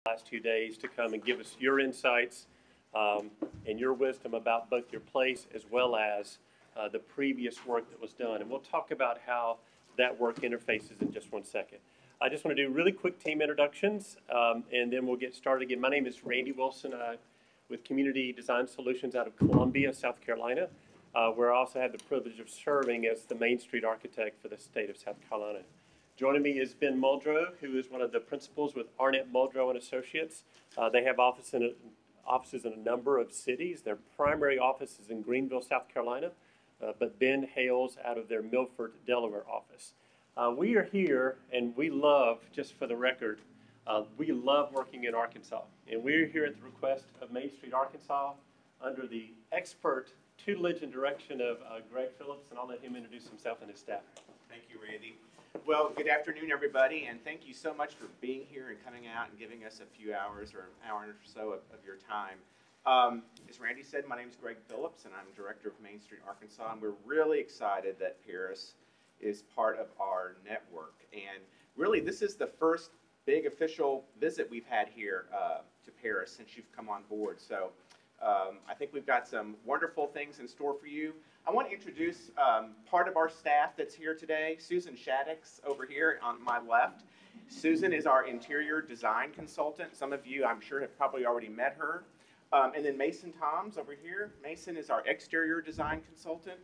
last 2 days to come and give us your insights and your wisdom about both your place as well as the previous work that was done. And we'll talk about how that work interfaces in just 1 second. I just want to do really quick team introductions and then we'll get started again. My name is Randy Wilson with Community Design Solutions out of Columbia, South Carolina, where I also have the privilege of serving as the Main Street architect for the state of South Carolina. Joining me is Ben Muldrow, who is one of the principals with Arnett Muldrow and Associates. They have offices in a number of cities. Their primary office is in Greenville, South Carolina, but Ben hails out of their Milford, Delaware office. We are here, and we love, just for the record, we love working in Arkansas. And we're here at the request of Main Street Arkansas under the expert tutelage and direction of Greg Phillips, and I'll let him introduce himself and his staff. Thank you, Randy. Well, good afternoon, everybody, and thank you so much for being here and coming out and giving us a few hours or an hour or so of your time. As Randy said, my name is Greg Phillips, and I'm Director of Main Street Arkansas, and we're really excited that Paris is part of our network. And really, this is the first big official visit we've had here to Paris since you've come on board. So I think we've got some wonderful things in store for you. I want to introduce part of our staff that's here today. Susan Shaddix over here on my left. Susan is our interior design consultant. Some of you, I'm sure, have probably already met her. And then Mason Toms over here. Mason is our exterior design consultant.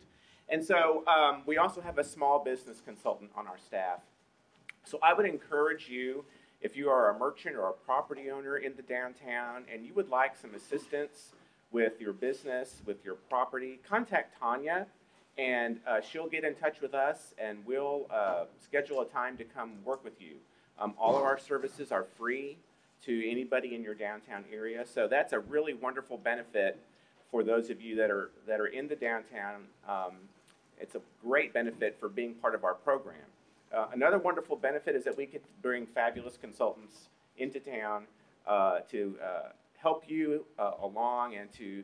And so we also have a small business consultant on our staff. So I would encourage you, if you are a merchant or a property owner in the downtown and you would like some assistance with your business, with your property, contact Tanya, and she'll get in touch with us, and we'll schedule a time to come work with you. All of our services are free to anybody in your downtown area, so that's a really wonderful benefit for those of you that are in the downtown. It's a great benefit for being part of our program. Another wonderful benefit is that we get to bring fabulous consultants into town to help you along and to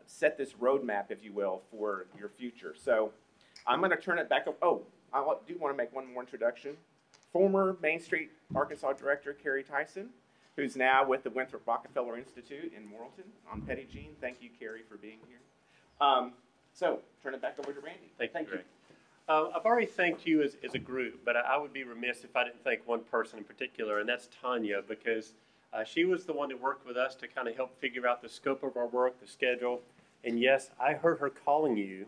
set this roadmap, if you will, for your future. So I'm going to turn it back up. Oh, I do want to make one more introduction. Former Main Street Arkansas Director Carrie Tyson, who's now with the Winthrop Rockefeller Institute in Morrilton on Petit Jean. Thank you, Carrie, for being here. So turn it back over to Randy. Thank you. I've already thanked you as a group, but I would be remiss if I didn't thank one person in particular, and that's Tanya, because she was the one that worked with us to kind of help figure out the scope of our work, the schedule. And yes, I heard her calling you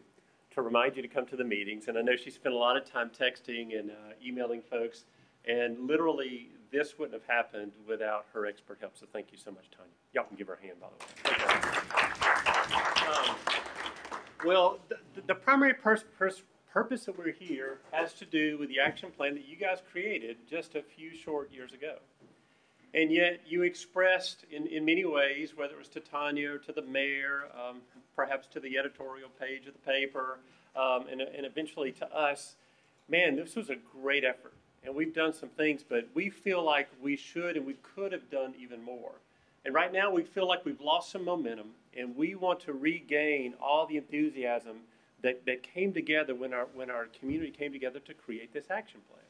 to remind you to come to the meetings. And I know she spent a lot of time texting and emailing folks. And literally, this wouldn't have happened without her expert help. So thank you so much, Tanya. Y'all can give her a hand, by the way. Well, the primary purpose that we're here has to do with the action plan that you guys created just a few short years ago. And yet you expressed in many ways, whether it was to Tanya or to the mayor, perhaps to the editorial page of the paper, and eventually to us, man, this was a great effort. And we've done some things, but we feel like we should and we could have done even more. And right now we feel like we've lost some momentum, and we want to regain all the enthusiasm that came together when our community came together to create this action plan.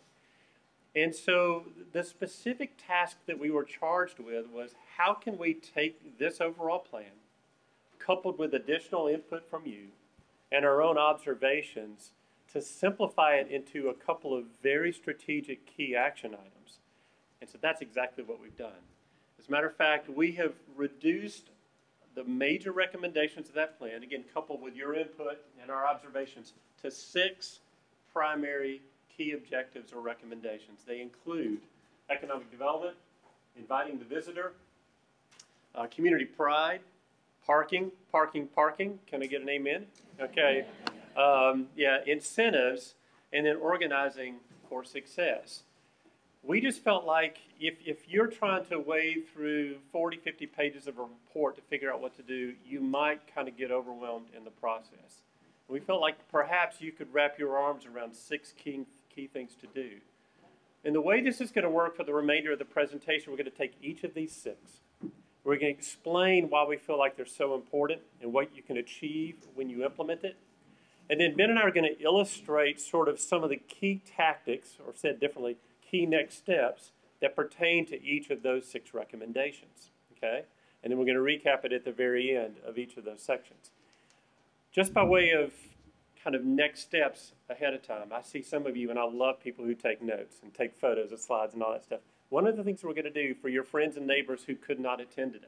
And so the specific task that we were charged with was, how can we take this overall plan, coupled with additional input from you and our own observations, to simplify it into a couple of very strategic key action items. And so that's exactly what we've done. As a matter of fact, we have reduced the major recommendations of that plan, again, coupled with your input and our observations, to 6 primary key objectives or recommendations. They include economic development, inviting the visitor, community pride, parking. Can I get an amen? Okay. Yeah, incentives, and then organizing for success. We just felt like if you're trying to wade through 40, 50 pages of a report to figure out what to do, you might kind of get overwhelmed in the process. We felt like perhaps you could wrap your arms around 6 key things to do. And the way this is going to work for the remainder of the presentation, we're going to take each of these 6. We're going to explain why we feel like they're so important and what you can achieve when you implement it. And then Ben and I are going to illustrate sort of some of the key tactics, or said differently, key next steps that pertain to each of those 6 recommendations, okay? And then we're going to recap it at the very end of each of those sections. Just by way of kind of next steps ahead of time, I see some of you, and I love people who take notes and take photos of slides and all that stuff. One of the things we're going to do for your friends and neighbors who could not attend today,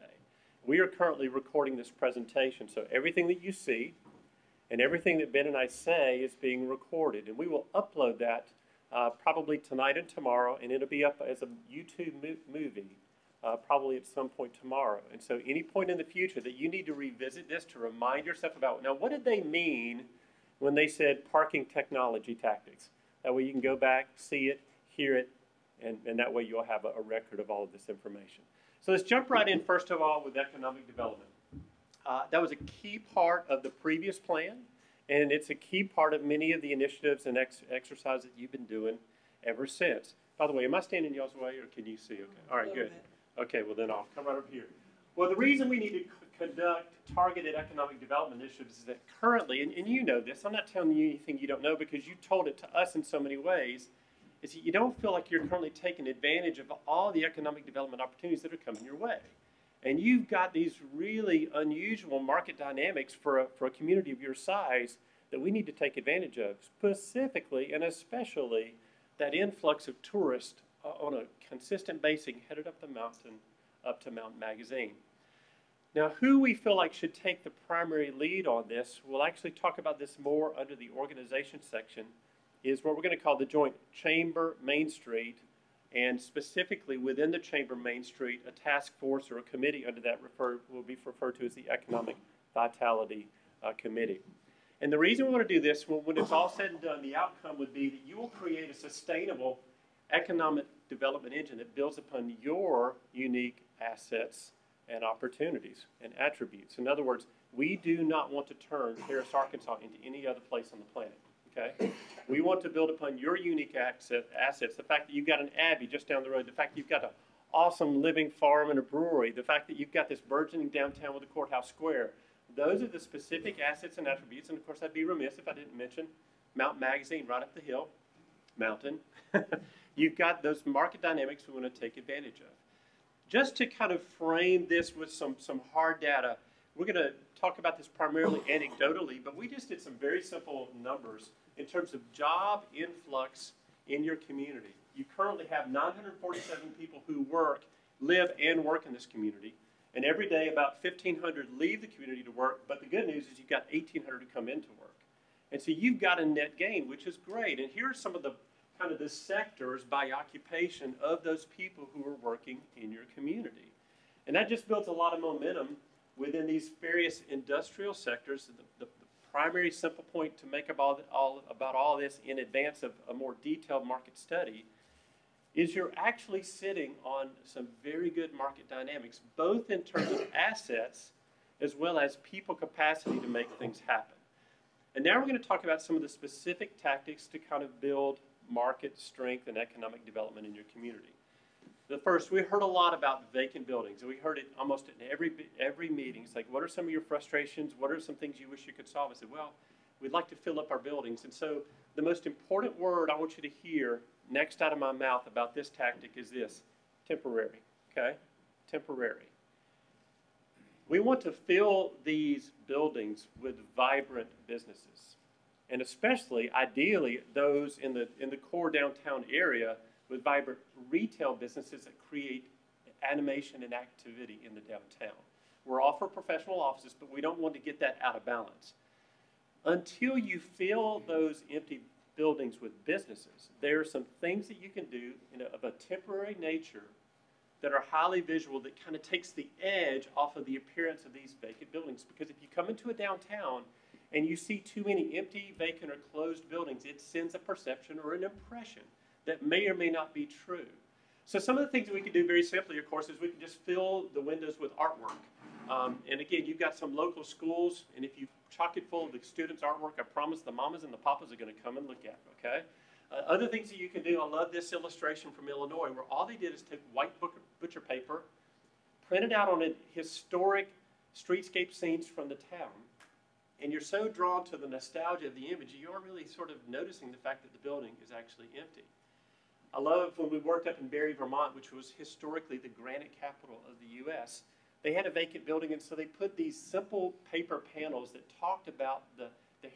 we are currently recording this presentation, so everything that you see and everything that Ben and I say is being recorded, and we will upload that probably tonight and tomorrow, and it'll be up as a YouTube movie probably at some point tomorrow. And so any point in the future that you need to revisit this to remind yourself about, now what did they mean when they said parking technology tactics? That way you can go back, see it, hear it, and that way you'll have a record of all of this information. So let's jump right in first of all with economic development. That was a key part of the previous plan, and it's a key part of many of the initiatives and exercises that you've been doing ever since. By the way, am I standing y'all's way, or can you see? Okay. All right, good. Okay, well then I'll come right up here. Well, the reason we need to conduct targeted economic development initiatives is that currently, and you know this, I'm not telling you anything you don't know because you told it to us in so many ways, is that you don't feel like you're currently taking advantage of all the economic development opportunities that are coming your way. And you've got these really unusual market dynamics for a community of your size that we need to take advantage of, specifically and especially that influx of tourists on a consistent basis headed up the mountain, up to Mountain Magazine. Now, who we feel like should take the primary lead on this, we'll actually talk about this more under the organization section, is what we're going to call the Joint Chamber Main Street, and specifically within the Chamber Main Street, a task force or a committee under that will be referred to as the Economic Vitality Committee. And the reason we want to do this, when it's all said and done, the outcome would be that you will create a sustainable economic development engine that builds upon your unique assets and opportunities and attributes. In other words, we do not want to turn Paris, Arkansas into any other place on the planet. Okay? We want to build upon your unique assets, the fact that you've got an Abbey just down the road, the fact that you've got an awesome living farm and a brewery, the fact that you've got this burgeoning downtown with a courthouse square. Those are the specific assets and attributes, and of course I'd be remiss if I didn't mention Mountain Magazine right up the hill, mountain. You've got those market dynamics we want to take advantage of. Just to kind of frame this with some hard data, we're going to talk about this primarily anecdotally, but we just did some very simple numbers in terms of job influx in your community. You currently have 947 people who live and work in this community, and every day about 1,500 leave the community to work, but the good news is you've got 1,800 who come into work. And so you've got a net gain, which is great. And here are some of the kind of the sectors by occupation of those people who are working in your community. And that just builds a lot of momentum within these various industrial sectors. The primary simple point to make about all this in advance of a more detailed market study is you're actually sitting on some very good market dynamics, both in terms of assets as well as people capacity to make things happen. And now we're going to talk about some of the specific tactics to kind of build market strength and economic development in your community. The first, we heard a lot about vacant buildings, and we heard it almost in every meeting. It's like, what are some of your frustrations? What are some things you wish you could solve? I said, well, we'd like to fill up our buildings. And so the most important word I want you to hear next out of my mouth about this tactic is this: temporary, okay? Temporary. We want to fill these buildings with vibrant businesses, and especially, ideally, those in the core downtown area with vibrant retail businesses that create animation and activity in the downtown. We're all for professional offices, but we don't want to get that out of balance. Until you fill those empty buildings with businesses, there are some things that you can do of a temporary nature that are highly visual that kind of takes the edge off of the appearance of these vacant buildings. Because if you come into a downtown and you see too many empty, vacant, or closed buildings, it sends a perception or an impression that may or may not be true. So some of the things that we can do very simply, of course, is we can just fill the windows with artwork. And again, you've got some local schools, and if you chock it full of the students' artwork, I promise the mamas and the papas are going to come and look at it, okay? Other things that you can do, I love this illustration from Illinois, where all they did is take white butcher paper, printed out on it historic streetscape scenes from the town, and you're so drawn to the nostalgia of the image, you aren't really sort of noticing the fact that the building is actually empty. I love when we worked up in Barre, Vermont, which was historically the granite capital of the U.S. They had a vacant building, and so they put these simple paper panels that talked about the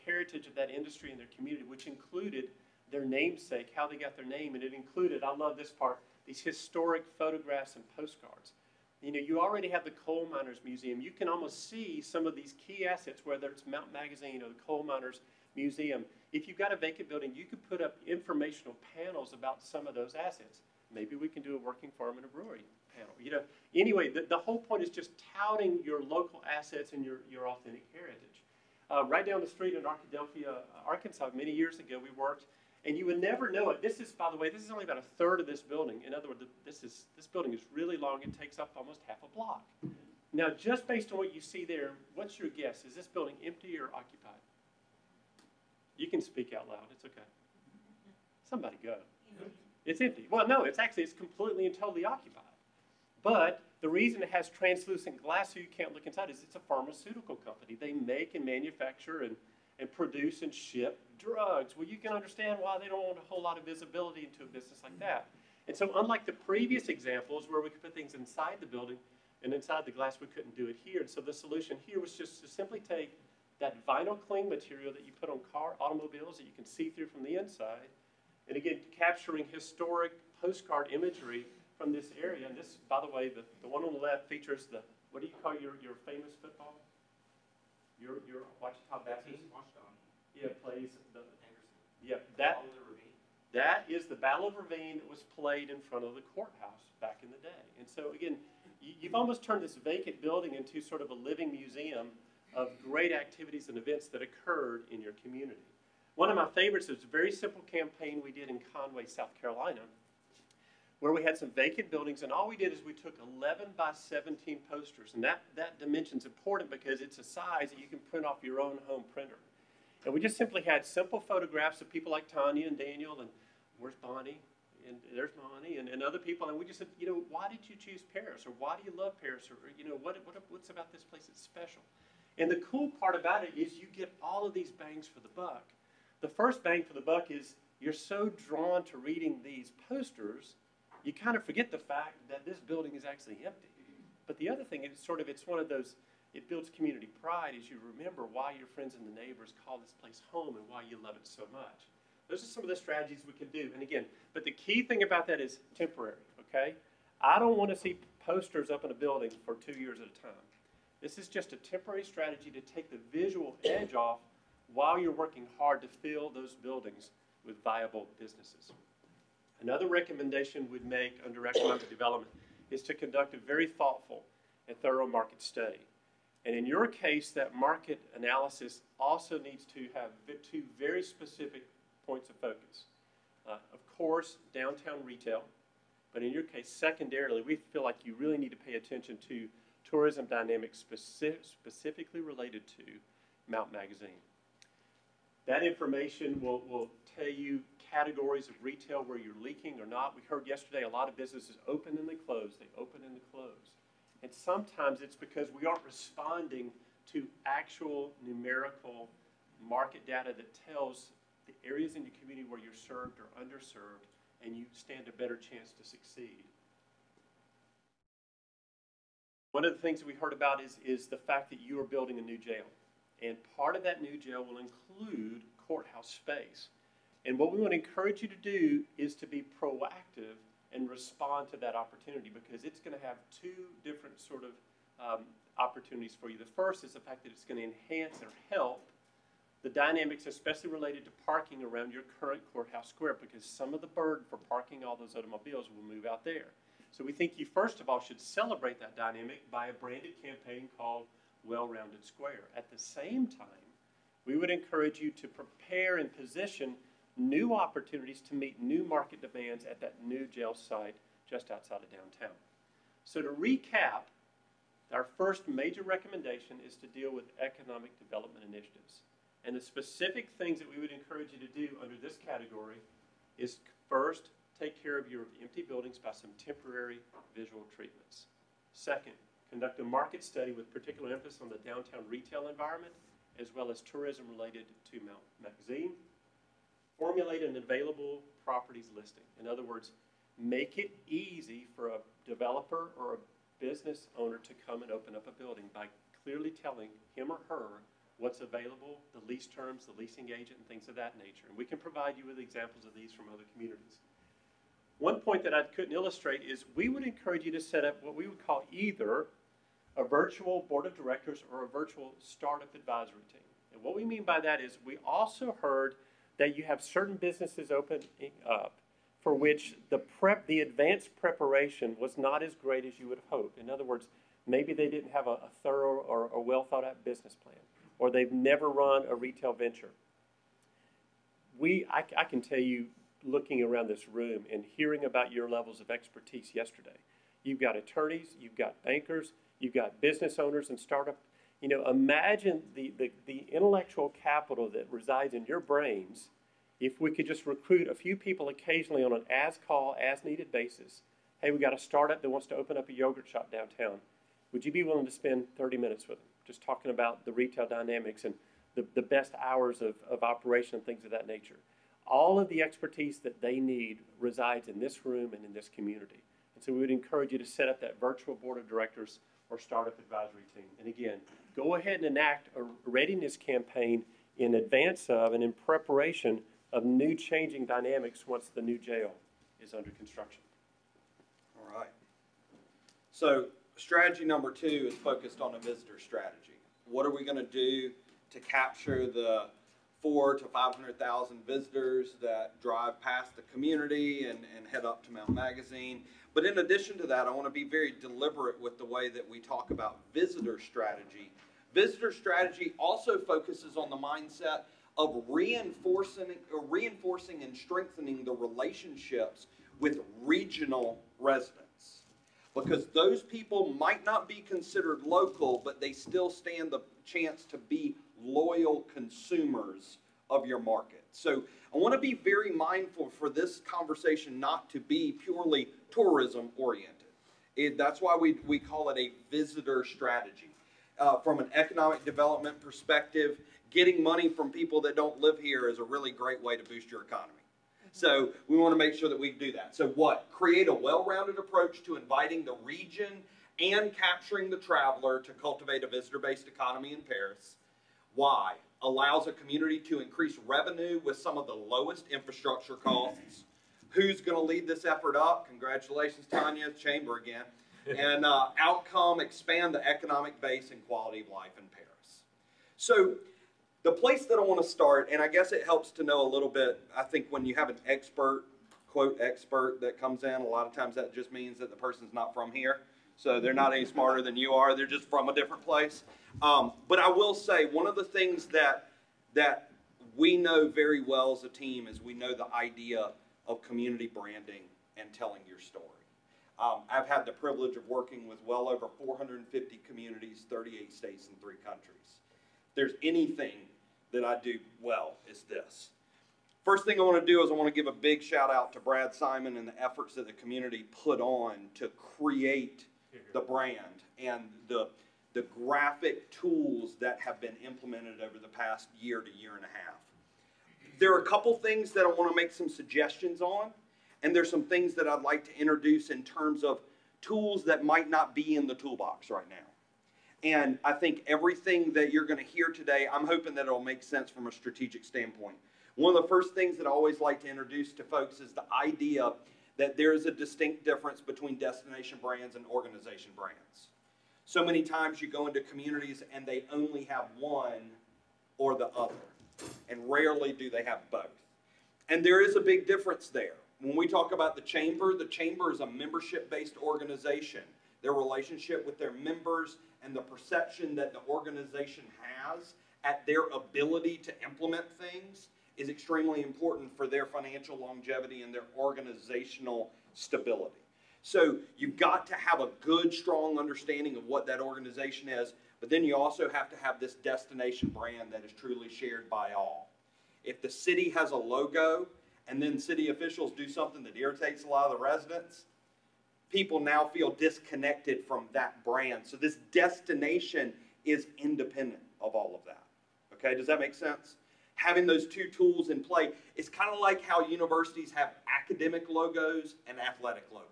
heritage of that industry and their community, which included their namesake, how they got their name, and it included, I love this part, these historic photographs and postcards. You know, you already have the Coal Miners Museum. You can almost see some of these key assets, whether it's Mount Magazine or the Coal Miners Museum. If you've got a vacant building, you could put up informational panels about some of those assets. Maybe we can do a working farm and a brewery panel. You know, anyway, the whole point is just touting your local assets and your authentic heritage. Right down the street in Arkadelphia, Arkansas, many years ago, we worked, and you would never know it. This is, by the way, this is only about a third of this building. In other words, this building is really long. It takes up almost half a block. Now, just based on what you see there, what's your guess? Is this building empty or occupied? You can speak out loud. It's okay. Somebody go. It's empty. Well, no, it's completely and totally occupied. But the reason it has translucent glass so you can't look inside is it's a pharmaceutical company. They make and manufacture and produce and ship drugs. Well, you can understand why they don't want a whole lot of visibility into a business like that. And so unlike the previous examples where we could put things inside the building and inside the glass, we couldn't do it here. And so the solution here was just to simply take that vinyl cling material that you put on automobiles that you can see through from the inside, and again, capturing historic postcard imagery from this area. And this, by the way, the one on the left features what do you call your famous football? Your Ouachita Baptist? Yeah, plays that is the Battle of Ravine that was played in front of the courthouse back in the day. And so again, you've almost turned this vacant building into sort of a living museum of great activities and events that occurred in your community. One of my favorites is a very simple campaign we did in Conway, South Carolina, where we had some vacant buildings, and all we did is we took 11 by 17 posters, and that dimension's important because it's a size that you can print off your own home printer. And we just simply had simple photographs of people like Tanya and Daniel, and where's Bonnie? And there's Bonnie and other people, and we just said, you know, why did you choose Paris, or why do you love Paris, or you know, what's about this place that's special? And the cool part about it is you get all of these bangs for the buck. The first bang for the buck is you're so drawn to reading these posters, you kind of forget the fact that this building is actually empty. But the other thing is it's one of those, it builds community pride as you remember why your friends and the neighbors call this place home and why you love it so much. Those are some of the strategies we can do. And again, but the key thing about that is temporary, okay? I don't want to see posters up in a building for 2 years at a time. This is just a temporary strategy to take the visual edge off while you're working hard to fill those buildings with viable businesses. Another recommendation we'd make under economic development is to conduct a very thoughtful and thorough market study. And in your case, that market analysis also needs to have two very specific points of focus. Of course, downtown retail, but in your case, secondarily, we feel like you really need to pay attention to tourism dynamics specifically related to Mount Magazine. That information will tell you categories of retail where you're leaking or not. We heard yesterday a lot of businesses open and they close, they open and they close. And sometimes it's because we aren't responding to actual numerical market data that tells the areas in your community where you're served or underserved, and you stand a better chance to succeed. One of the things that we heard about is the fact that you are building a new jail. And part of that new jail will include courthouse space. And what we want to encourage you to do is to be proactive and respond to that opportunity, because it's going to have two different sort of opportunities for you. The first is the fact that it's going to enhance or help the dynamics, especially related to parking around your current courthouse square, because some of the burden for parking all those automobiles will move out there. So we think you, first of all, should celebrate that dynamic by a branded campaign called Well-Rounded Square. At the same time, we would encourage you to prepare and position new opportunities to meet new market demands at that new jail site just outside of downtown. So to recap, our first major recommendation is to deal with economic development initiatives. And the specific things that we would encourage you to do under this category is first, take care of your empty buildings by some temporary visual treatments. Second, conduct a market study with particular emphasis on the downtown retail environment as well as tourism related to Mount Magazine. formulate an available properties listing. In other words, make it easy for a developer or a business owner to come and open up a building by clearly telling him or her what's available, the lease terms, the leasing agent, and things of that nature. And we can provide you with examples of these from other communities. One point that I couldn't illustrate is we would encourage you to set up what we would call either a virtual board of directors or a virtual startup advisory team. And what we mean by that is we also heard that you have certain businesses opening up for which the advanced preparation was not as great as you would have hoped. In other words, maybe they didn't have a thorough or a well thought out business plan, or they've never run a retail venture. I can tell you, looking around this room and hearing about your levels of expertise yesterday, you've got attorneys, you've got bankers, you've got business owners and startup. You know, imagine the intellectual capital that resides in your brains if we could just recruit a few people occasionally on an as-call, as-needed basis. Hey, we got a startup that wants to open up a yogurt shop downtown. Would you be willing to spend 30 minutes with them, just talking about the retail dynamics and the best hours of operation and things of that nature? All of the expertise that they need resides in this room and in this community. And so we would encourage you to set up that virtual board of directors or startup advisory team. And again, go ahead and enact a readiness campaign in advance of and in preparation of new changing dynamics once the new jail is under construction. All right. So strategy number 2 is focused on a visitor strategy. What are we going to do to capture the 400,000 to 500,000 visitors that drive past the community and head up to Mount Magazine? But in addition to that, I want to be very deliberate with the way that we talk about visitor strategy. Visitor strategy also focuses on the mindset of reinforcing and strengthening the relationships with regional residents. Because those people might not be considered local, but they still stand the chance to be loyal consumers of your market. So I want to be very mindful for this conversation not to be purely tourism oriented. That's why we call it a visitor strategy. From an economic development perspective, getting money from people that don't live here is a really great way to boost your economy. So we want to make sure that we do that. So what? Create a well-rounded approach to inviting the region and capturing the traveler to cultivate a visitor-based economy in Paris. Why? Allows a community to increase revenue with some of the lowest infrastructure costs. Who's going to lead this effort up? Congratulations, Tanya, Chamber again. And outcome, expand the economic base and quality of life in Paris. So the place that I want to start, and I guess it helps to know a little bit, I think when you have an expert, quote expert, that comes in, a lot of times that just means that the person's not from here. So they're not any smarter than you are. They're just from a different place. But I will say one of the things that we know very well as a team is we know the idea of community branding and telling your story. I've had the privilege of working with well over 450 communities, 38 states, and 3 countries. If there's anything that I do well, it's this. First thing I want to do is I want to give a big shout out to Brad Simon and the efforts that the community put on to create the brand and the graphic tools that have been implemented over the past year to year and a half. There are a couple things that I want to make some suggestions on, and there's some things that I'd like to introduce in terms of tools that might not be in the toolbox right now. And I think everything that you're going to hear today, I'm hoping that it'll make sense from a strategic standpoint. One of the first things that I always like to introduce to folks is the idea that there is a distinct difference between destination brands and organization brands. So many times you go into communities and they only have one or the other, and rarely do they have both. And there is a big difference there. When we talk about the Chamber is a membership-based organization. Their relationship with their members and the perception that the organization has at their ability to implement things is extremely important for their financial longevity and their organizational stability. So you've got to have a good, strong understanding of what that organization is, but then you also have to have this destination brand that is truly shared by all. If the city has a logo and then city officials do something that irritates a lot of the residents, people now feel disconnected from that brand. So this destination is independent of all of that. Okay, does that make sense? having those two tools in play, it's kind of like how universities have academic logos and athletic logos.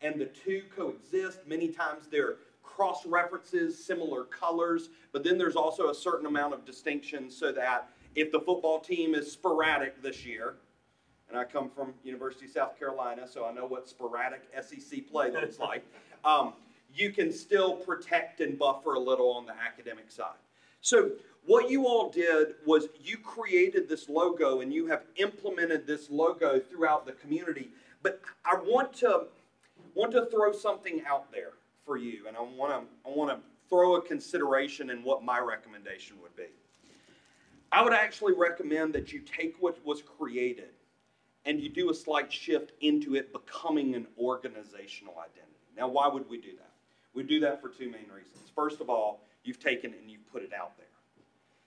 And the two coexist. Many times they're cross references, similar colors, but then there's also a certain amount of distinction so that if the football team is sporadic this year, and I come from University of South Carolina, so I know what sporadic SEC play looks like, you can still protect and buffer a little on the academic side. So what you all did was you created this logo and you have implemented this logo throughout the community, but I want to throw something out there for you, and I want to throw a consideration in what my recommendation would be. I would actually recommend that you take what was created and you do a slight shift into it becoming an organizational identity. Now, why would we do that? We do that for two main reasons. First of all, you've taken it and you've put it out there.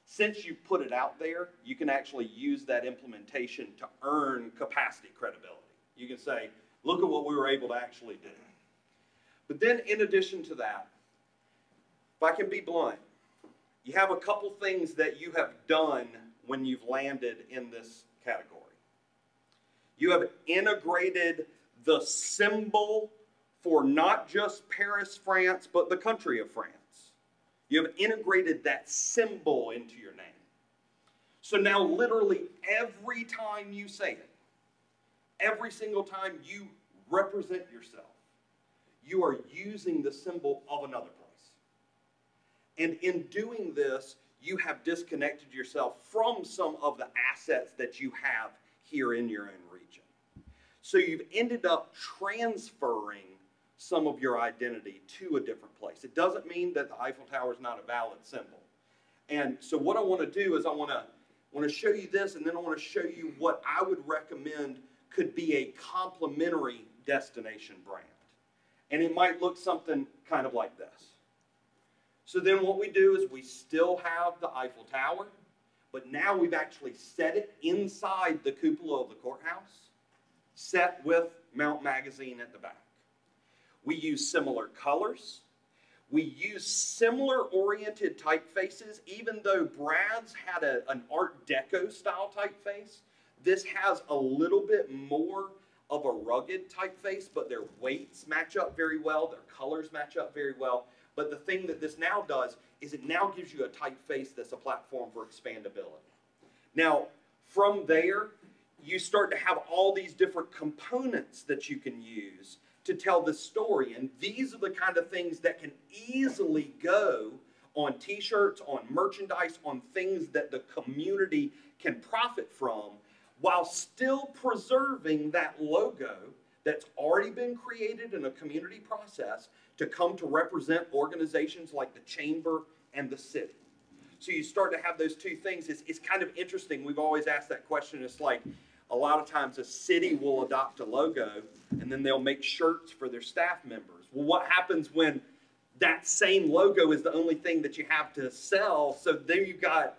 Since you've put it out there, you can actually use that implementation to earn capacity credibility. You can say, look at what we were able to actually do. But then in addition to that, if I can be blunt, you have a couple things that you have done when you've landed in this category. You have integrated the symbol for not just Paris, France, but the country of France. You have integrated that symbol into your name. So now literally every time you say it, every single time you represent yourself, you are using the symbol of another place. And in doing this, you have disconnected yourself from some of the assets that you have here in your own region. So you've ended up transferring some of your identity to a different place. It doesn't mean that the Eiffel Tower is not a valid symbol. And so what I want to do is I want to show you this, and then I want to show you what I would recommend could be a complementary destination brand. And it might look something kind of like this. So then what we do is we still have the Eiffel Tower, but now we've actually set it inside the cupola of the courthouse, set with Mount Magazine at the back. We use similar colors. We use similar oriented typefaces, even though Brad's had an Art Deco style typeface. This has a little bit more of a rugged typeface, but their weights match up very well, their colors match up very well. But the thing that this now does is it now gives you a typeface that's a platform for expandability. Now, from there, you start to have all these different components that you can use to tell the story. And these are the kind of things that can easily go on t-shirts, on merchandise, on things that the community can profit from, while still preserving that logo that's already been created in a community process to come to represent organizations like the Chamber and the city. So you start to have those two things. It's kind of interesting. We've always asked that question. It's like a lot of times a city will adopt a logo and then they'll make shirts for their staff members. Well, what happens when that same logo is the only thing that you have to sell? So then you've got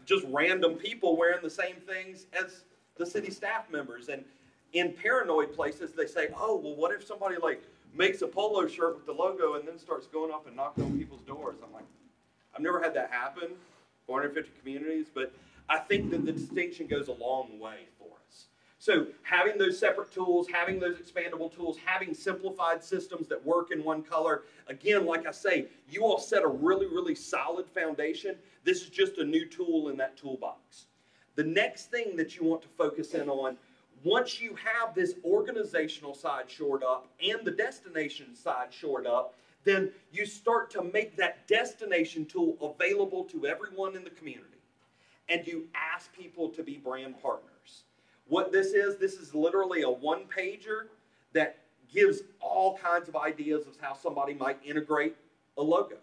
just random people wearing the same things as the city staff members. And in paranoid places, they say, oh, well, what if somebody like makes a polo shirt with the logo and then starts going up and knocking on people's doors? I'm like, I've never had that happen, 450 communities, but I think that the distinction goes a long way for us. So having those separate tools, having those expandable tools, having simplified systems that work in one color, again, like I say, you all set a really, really solid foundation. This is just a new tool in that toolbox. The next thing that you want to focus in on, once you have this organizational side shored up and the destination side shored up, then you start to make that destination tool available to everyone in the community. And you ask people to be brand partners. What this is literally a one-pager that gives all kinds of ideas of how somebody might integrate a logo.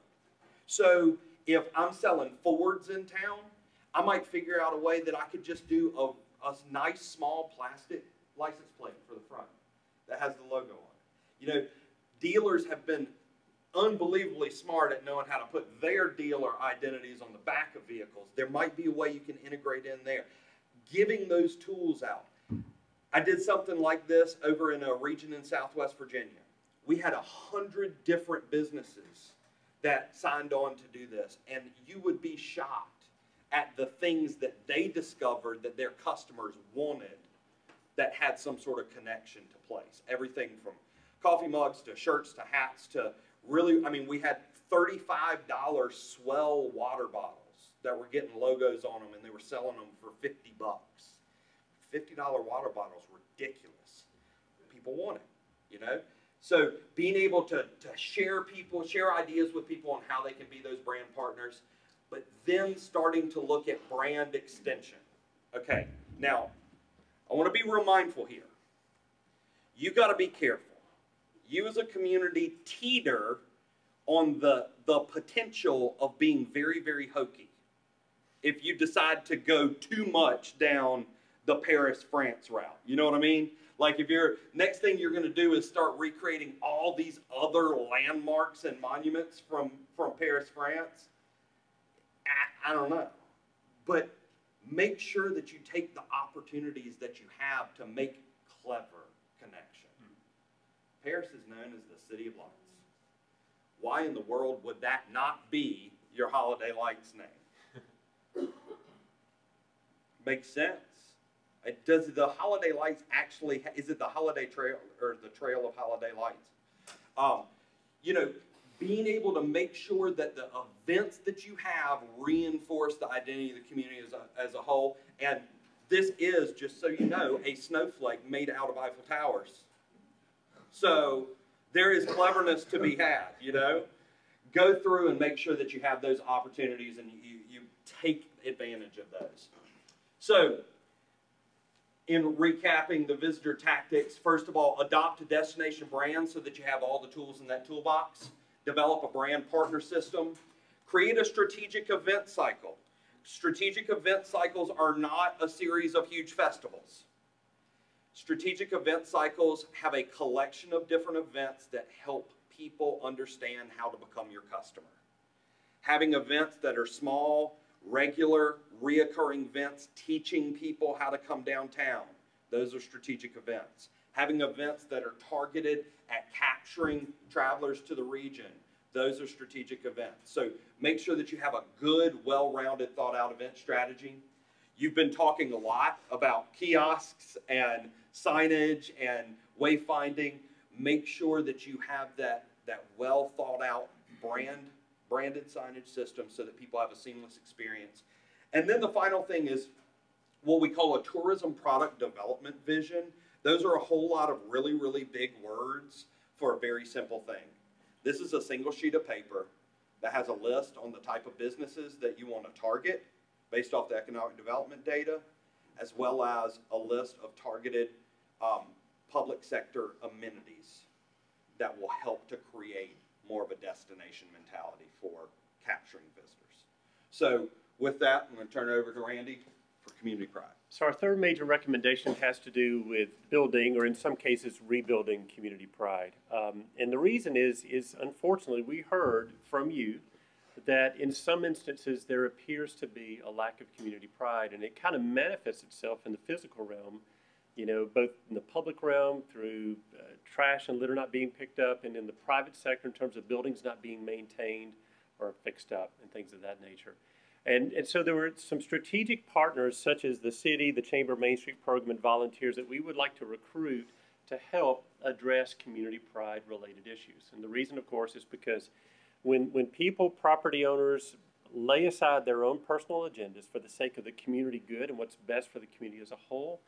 So if I'm selling Fords in town, I might figure out a way that I could just do a nice small plastic license plate for the front that has the logo on it. You know, dealers have been unbelievably smart at knowing how to put their dealer identities on the back of vehicles. There might be a way you can integrate in there. Giving those tools out. I did something like this over in a region in Southwest Virginia. We had 100 different businesses that signed on to do this, and you would be shocked at the things that they discovered that their customers wanted that had some sort of connection to place. Everything from coffee mugs to shirts to hats to really, I mean, we had $35 Swell water bottles that were getting logos on them, and they were selling them for $50. $50 water bottles, ridiculous. People want it, you know? So being able to share ideas with people on how they can be those brand partners, but then starting to look at brand extension. Okay, now, I want to be real mindful here. You got to be careful. You as a community teeter on the potential of being very, very hokey if you decide to go too much down the Paris, France route. You know what I mean? Like if next thing you're going to do is start recreating all these other landmarks and monuments from Paris, France. I don't know. But make sure that you take the opportunities that you have to make clever connection. Paris is known as the City of Lights. Why in the world would that not be your holiday lights name? Makes sense. Does the holiday lights actually, is it the holiday trail or the trail of holiday lights? You know, being able to make sure that the events that you have reinforce the identity of the community as a whole. And this is, just so you know, a snowflake made out of Eiffel Towers. So there is cleverness to be had, you know. Go through and make sure that you have those opportunities and you take advantage of those. So, in recapping the visitor tactics, first of all, adopt a destination brand so that you have all the tools in that toolbox. Develop a brand partner system. Create a strategic event cycle. Strategic event cycles are not a series of huge festivals. Strategic event cycles have a collection of different events that help people understand how to become your customer. Having events that are small, regular, reoccurring events, teaching people how to come downtown. Those are strategic events. Having events that are targeted at capturing travelers to the region. Those are strategic events. So make sure that you have a good, well-rounded, thought-out event strategy. You've been talking a lot about kiosks and signage and wayfinding. Make sure that you have that well-thought-out branded signage system so that people have a seamless experience. And then the final thing is what we call a tourism product development vision. Those are a whole lot of really, really big words for a very simple thing. This is a single sheet of paper that has a list on the type of businesses that you want to target based off the economic development data, as well as a list of targeted public sector amenities that will help to create more of a destination mentality for capturing visitors. So with that, I'm going to turn it over to Randy for Community Pride. So our third major recommendation has to do with building, or in some cases, rebuilding community pride. And the reason is unfortunately, we heard from you that in some instances there appears to be a lack of community pride, and it kind of manifests itself in the physical realm, you know, both in the public realm through trash and litter not being picked up, and in the private sector in terms of buildings not being maintained or fixed up and things of that nature. And so there were some strategic partners such as the city, the Chamber of Main Street Program, and volunteers that we would like to recruit to help address community pride related issues. And the reason, of course, is because when people, property owners, lay aside their own personal agendas for the sake of the community good and what's best for the community as a whole,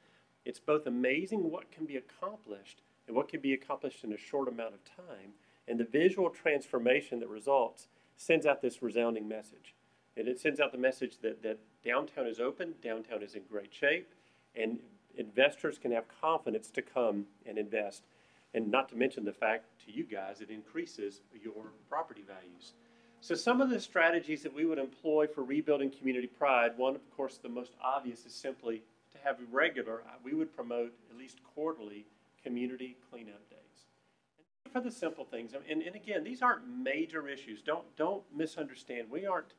it's both amazing what can be accomplished and what can be accomplished in a short amount of time. And the visual transformation that results sends out this resounding message. And it sends out the message that downtown is open, downtown is in great shape, and investors can have confidence to come and invest. And not to mention the fact to you guys, it increases your property values. So some of the strategies that we would employ for rebuilding community pride, one, of course, the most obvious is simply to have regular, we would promote at least quarterly community cleanup days. And for the simple things, and again, these aren't major issues. Don't misunderstand. We aren't,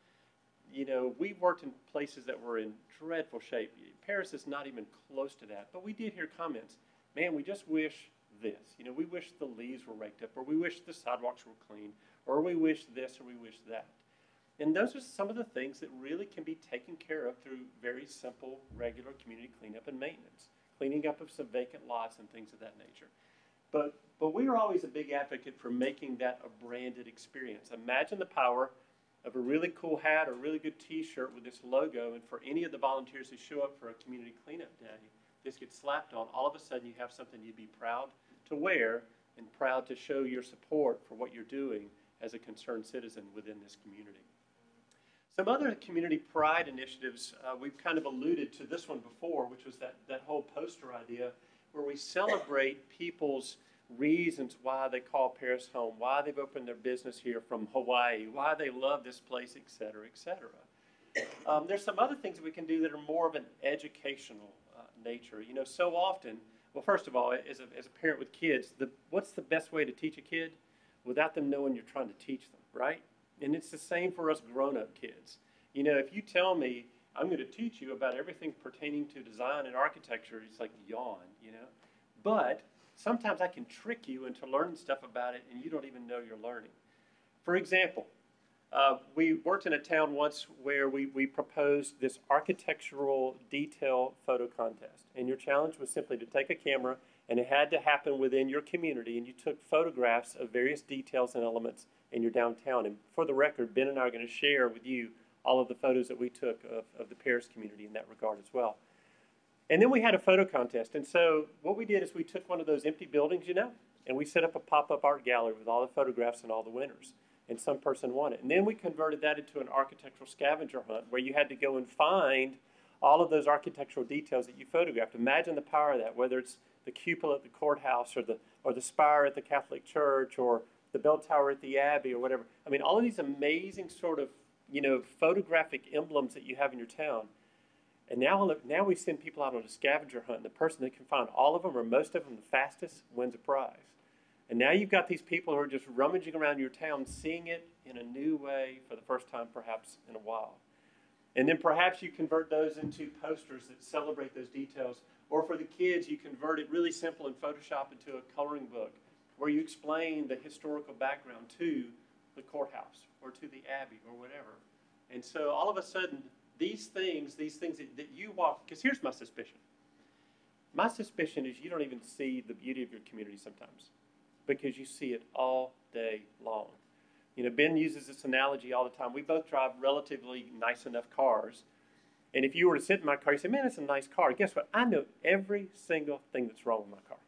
you know, we worked in places that were in dreadful shape. Paris is not even close to that, but we did hear comments. Man, we just wish this. You know, we wish the leaves were raked up, or we wish the sidewalks were clean, or we wish this, or we wish that. And those are some of the things that really can be taken care of through very simple, regular community cleanup and maintenance, cleaning up of some vacant lots and things of that nature. But we are always a big advocate for making that a branded experience. Imagine the power of a really cool hat or a really good t-shirt with this logo, and for any of the volunteers who show up for a community cleanup day, this gets slapped on. All of a sudden you have something you'd be proud to wear and proud to show your support for what you're doing as a concerned citizen within this community. Some other community pride initiatives, we've kind of alluded to this one before, which was that whole poster idea where we celebrate people's reasons why they call Paris home, why they've opened their business here from Hawaii, why they love this place, et cetera, et cetera. There's some other things that we can do that are more of an educational nature. You know, so often, well, first of all, as a parent with kids, what's the best way to teach a kid? Without them knowing you're trying to teach them, right? And it's the same for us grown-up kids. You know, if you tell me, I'm going to teach you about everything pertaining to design and architecture, it's like yawn, you know? But sometimes I can trick you into learning stuff about it and you don't even know you're learning. For example, we worked in a town once where we proposed this architectural detail photo contest. And your challenge was simply to take a camera, and it had to happen within your community, and you took photographs of various details and elements in your downtown. And for the record, Ben and I are going to share with you all of the photos that we took of the Paris community in that regard as well. And then we had a photo contest. And so what we did is we took one of those empty buildings, you know, and we set up a pop-up art gallery with all the photographs and all the winners. And some person won it. And then we converted that into an architectural scavenger hunt where you had to go and find all of those architectural details that you photographed. Imagine the power of that, whether it's the cupola at the courthouse or the spire at the Catholic Church or the bell tower at the Abbey or whatever. I mean, all of these amazing sort of, you know, photographic emblems that you have in your town. And now we send people out on a scavenger hunt, and the person that can find all of them or most of them the fastest wins a prize. And now you've got these people who are just rummaging around your town, seeing it in a new way for the first time perhaps in a while. And then perhaps you convert those into posters that celebrate those details. Or for the kids, you convert it really simple in Photoshop into a coloring book where you explain the historical background to the courthouse or to the Abbey or whatever. And so all of a sudden, these things that you walk, because here's my suspicion. My suspicion is you don't even see the beauty of your community sometimes because you see it all day long. You know, Ben uses this analogy all the time. We both drive relatively nice enough cars. And if you were to sit in my car, you say, man, it's a nice car. Guess what? I know every single thing that's wrong with my car,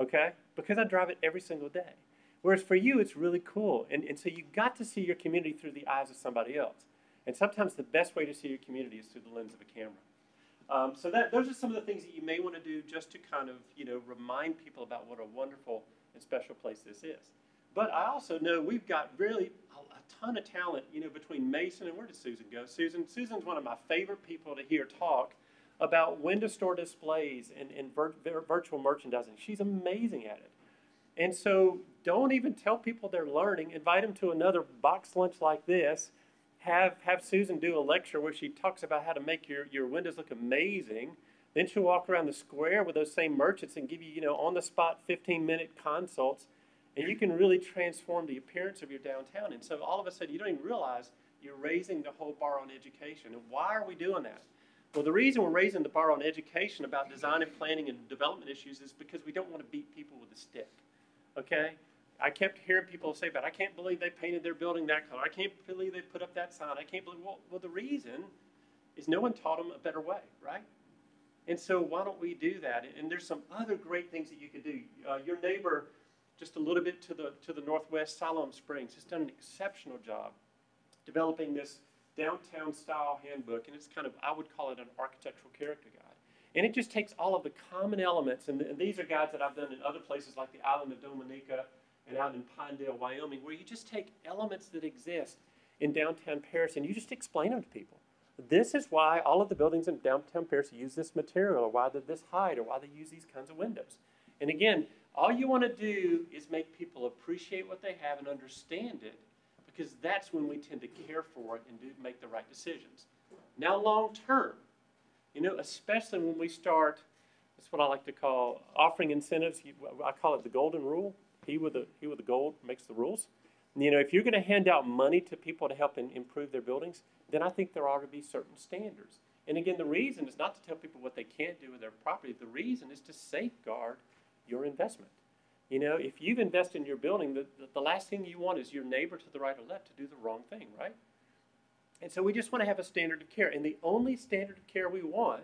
okay? Because I drive it every single day. Whereas for you, it's really cool. And so you got to see your community through the eyes of somebody else. And sometimes the best way to see your community is through the lens of a camera. So those are some of the things that you may want to do just to kind of, you know, remind people about what a wonderful and special place this is. But I also know we've got really a ton of talent, you know, between Mason and where did Susan go? Susan's one of my favorite people to hear talk about window store displays and virtual merchandising. She's amazing at it. And so don't even tell people they're learning. Invite them to another box lunch like this. Have Susan do a lecture where she talks about how to make your windows look amazing. Then she'll walk around the square with those same merchants and give you, you know, on-the-spot 15-minute consults. And you can really transform the appearance of your downtown. And so all of a sudden, you don't even realize you're raising the whole bar on education. And why are we doing that? Well, the reason we're raising the bar on education about design and planning and development issues is because we don't want to beat people with a stick, okay? I kept hearing people say, but I can't believe they painted their building that color. I can't believe they put up that sign. I can't believe, well, the reason is no one taught them a better way, right? And so why don't we do that? And there's some other great things that you can do. Your neighbor, just a little bit to the northwest, Siloam Springs, has done an exceptional job developing this downtown style handbook, and it's kind of, I would call it an architectural character guide. And it just takes all of the common elements, and these are guides that I've done in other places like the island of Dominica and out in Pinedale, Wyoming, where you just take elements that exist in downtown Paris and you just explain them to people. This is why all of the buildings in downtown Paris use this material, or why they're this height, or why they use these kinds of windows. And again, all you want to do is make people appreciate what they have and understand it, because that's when we tend to care for it and make the right decisions. Now, long term, you know, especially when we start, that's what I like to call offering incentives. I call it the golden rule. He with the gold makes the rules. You know, if you're going to hand out money to people to help improve their buildings, then I think there ought to be certain standards. And again, the reason is not to tell people what they can't do with their property. The reason is to safeguard your investment. You know, if you've invested in your building, the last thing you want is your neighbor to the right or left to do the wrong thing, right? And so we just want to have a standard of care. And the only standard of care we want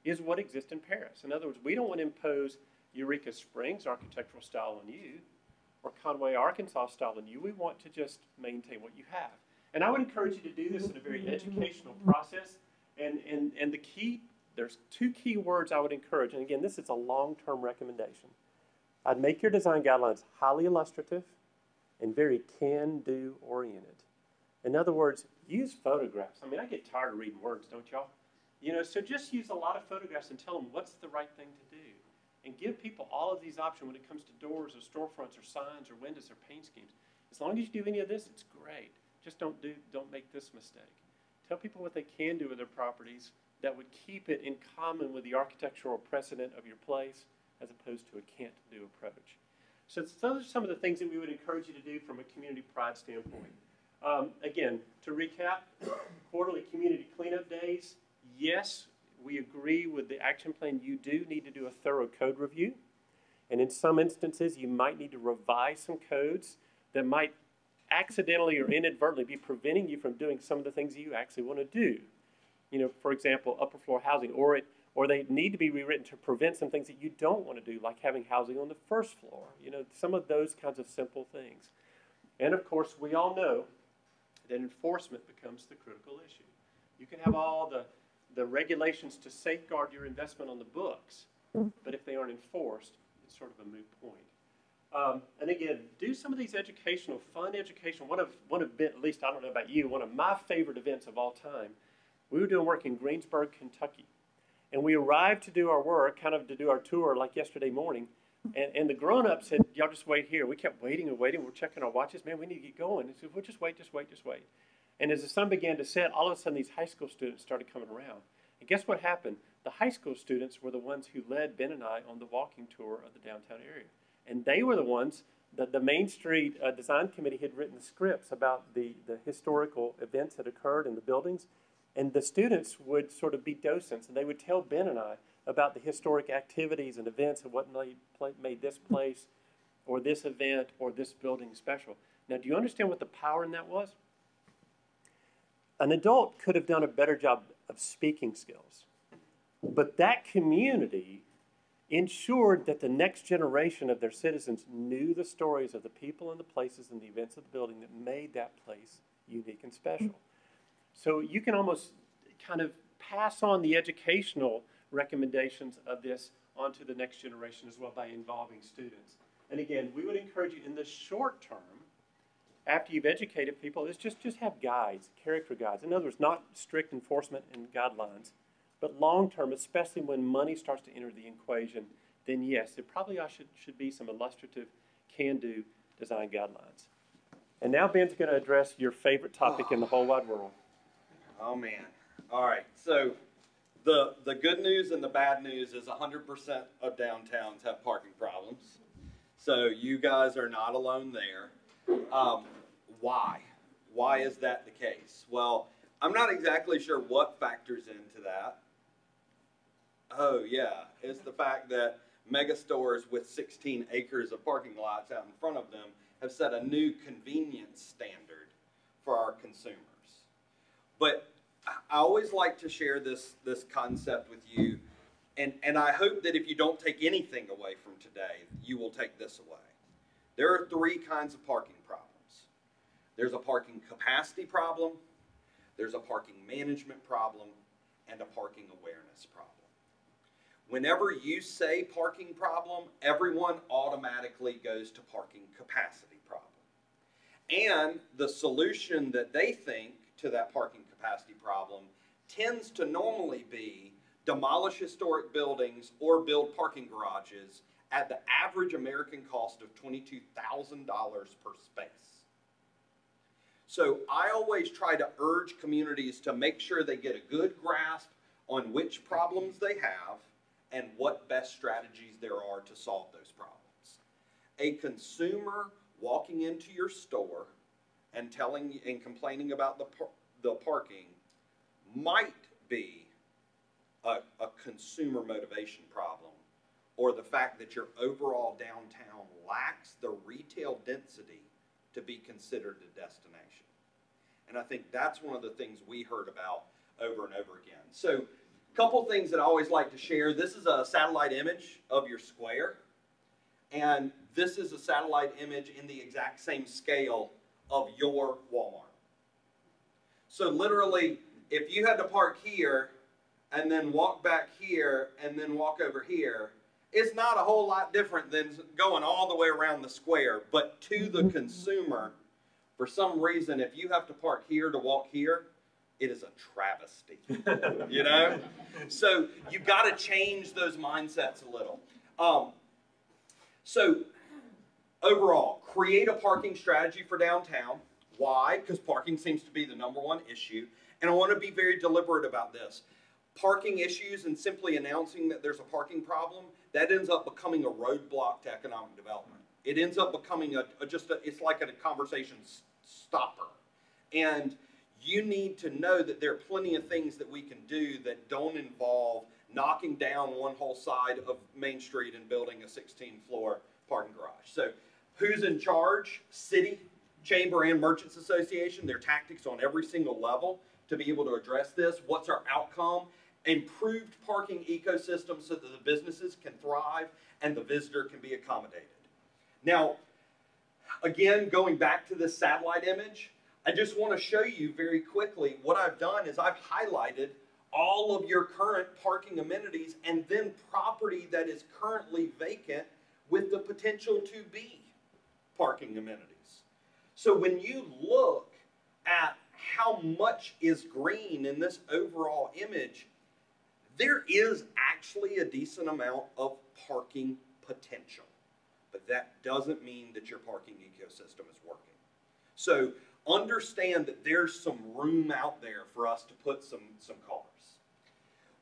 is what exists in Paris. In other words, we don't want to impose Eureka Springs architectural style on you or Conway, Arkansas style on you. We want to just maintain what you have. And I would encourage you to do this in a very educational process. And the key, there's two key words I would encourage. And again, this is a long-term recommendation. I'd make your design guidelines highly illustrative and very can-do oriented. In other words, use photographs. I mean, I get tired of reading words, don't y'all? You know, so just use a lot of photographs and tell them what's the right thing to do. And give people all of these options when it comes to doors or storefronts or signs or windows or paint schemes. As long as you do any of this, it's great. Just don't make this mistake. Tell people what they can do with their properties that would keep it in common with the architectural precedent of your place as opposed to a can't-do approach. So those are some of the things that we would encourage you to do from a community pride standpoint. Again, to recap, quarterly community cleanup days, yes, we agree with the action plan. You do need to do a thorough code review. And in some instances, you might need to revise some codes that might accidentally or inadvertently be preventing you from doing some of the things you actually want to do. You know, for example, upper floor housing, or they need to be rewritten to prevent some things that you don't want to do, like having housing on the first floor. You know, some of those kinds of simple things. And of course, we all know that enforcement becomes the critical issue. You can have all the regulations to safeguard your investment on the books, but if they aren't enforced, it's sort of a moot point. And again, do some of these fun educational, one of, at least I don't know about you, one of my favorite events of all time, we were doing work in Greensburg, Kentucky. And we arrived to do our work, kind of to do our tour like yesterday morning, and the grown-ups said, y'all just wait here. We kept waiting and waiting. We're checking our watches. Man, we need to get going. And said, well, just wait. And as the sun began to set, all of a sudden these high school students started coming around. And guess what happened? The high school students were the ones who led Ben and I on the walking tour of the downtown area. And they were the ones that the Main Street Design Committee had written the scripts about the historical events that occurred in the buildings. And the students would sort of be docents, and they would tell Ben and I about the historic activities and events and what made this place or this event or this building special. Now, do you understand what the power in that was? An adult could have done a better job of speaking skills, but that community ensured that the next generation of their citizens knew the stories of the people and the places and the events of the building that made that place unique and special. So you can almost kind of pass on the educational recommendations of this onto the next generation as well by involving students. And again, we would encourage you in the short term, after you've educated people, is just have guides, character guides. In other words, not strict enforcement and guidelines, but long term, especially when money starts to enter the equation, then yes, there probably should be some illustrative can-do design guidelines. And now Ben's going to address your favorite topic in the whole wide world. Oh, man. All right. So the good news and the bad news is 100% of downtowns have parking problems. So you guys are not alone there. Why? Why is that the case? Well, I'm not exactly sure what factors into that. Oh, yeah. It's the fact that mega stores with 16 acres of parking lots out in front of them have set a new convenience standard for our consumers. But I always like to share this concept with you, and I hope that if you don't take anything away from today, you will take this away. There are three kinds of parking problems. There's a parking capacity problem, there's a parking management problem, and a parking awareness problem. Whenever you say parking problem, everyone automatically goes to parking capacity problem. And the solution that they think to that parking capacity problem tends to normally be demolish historic buildings or build parking garages at the average American cost of $22,000 per space. So I always try to urge communities to make sure they get a good grasp on which problems they have and what best strategies there are to solve those problems. A consumer walking into your store and complaining about the parking might be a consumer motivation problem, or the fact that your overall downtown lacks the retail density to be considered a destination. And I think that's one of the things we heard about over and over again. So a couple things that I always like to share. This is a satellite image of your square, and this is a satellite image in the exact same scale of your Walmart. So literally, if you had to park here and then walk back here and then walk over here, it's not a whole lot different than going all the way around the square. But to the consumer, for some reason, if you have to park here to walk here, it is a travesty, you know? So you've got to change those mindsets a little. So overall, create a parking strategy for downtown. Why? Because parking seems to be the #1 issue. And I want to be very deliberate about this. Parking issues and simply announcing that there's a parking problem, that ends up becoming a roadblock to economic development. It ends up becoming it's like a conversation stopper. And you need to know that there are plenty of things that we can do that don't involve knocking down one whole side of Main Street and building a 16-floor parking garage. So who's in charge? City, Chamber, and Merchants Association. Their tactics on every single level to be able to address this. What's our outcome? Improved parking ecosystem so that the businesses can thrive and the visitor can be accommodated. Now, again, going back to this satellite image, I just want to show you very quickly what I've done is I've highlighted all of your current parking amenities and then property that is currently vacant with the potential to be parking amenities. So when you look at how much is green in this overall image, there is actually a decent amount of parking potential. But that doesn't mean that your parking ecosystem is working. So understand that there's some room out there for us to put some cars.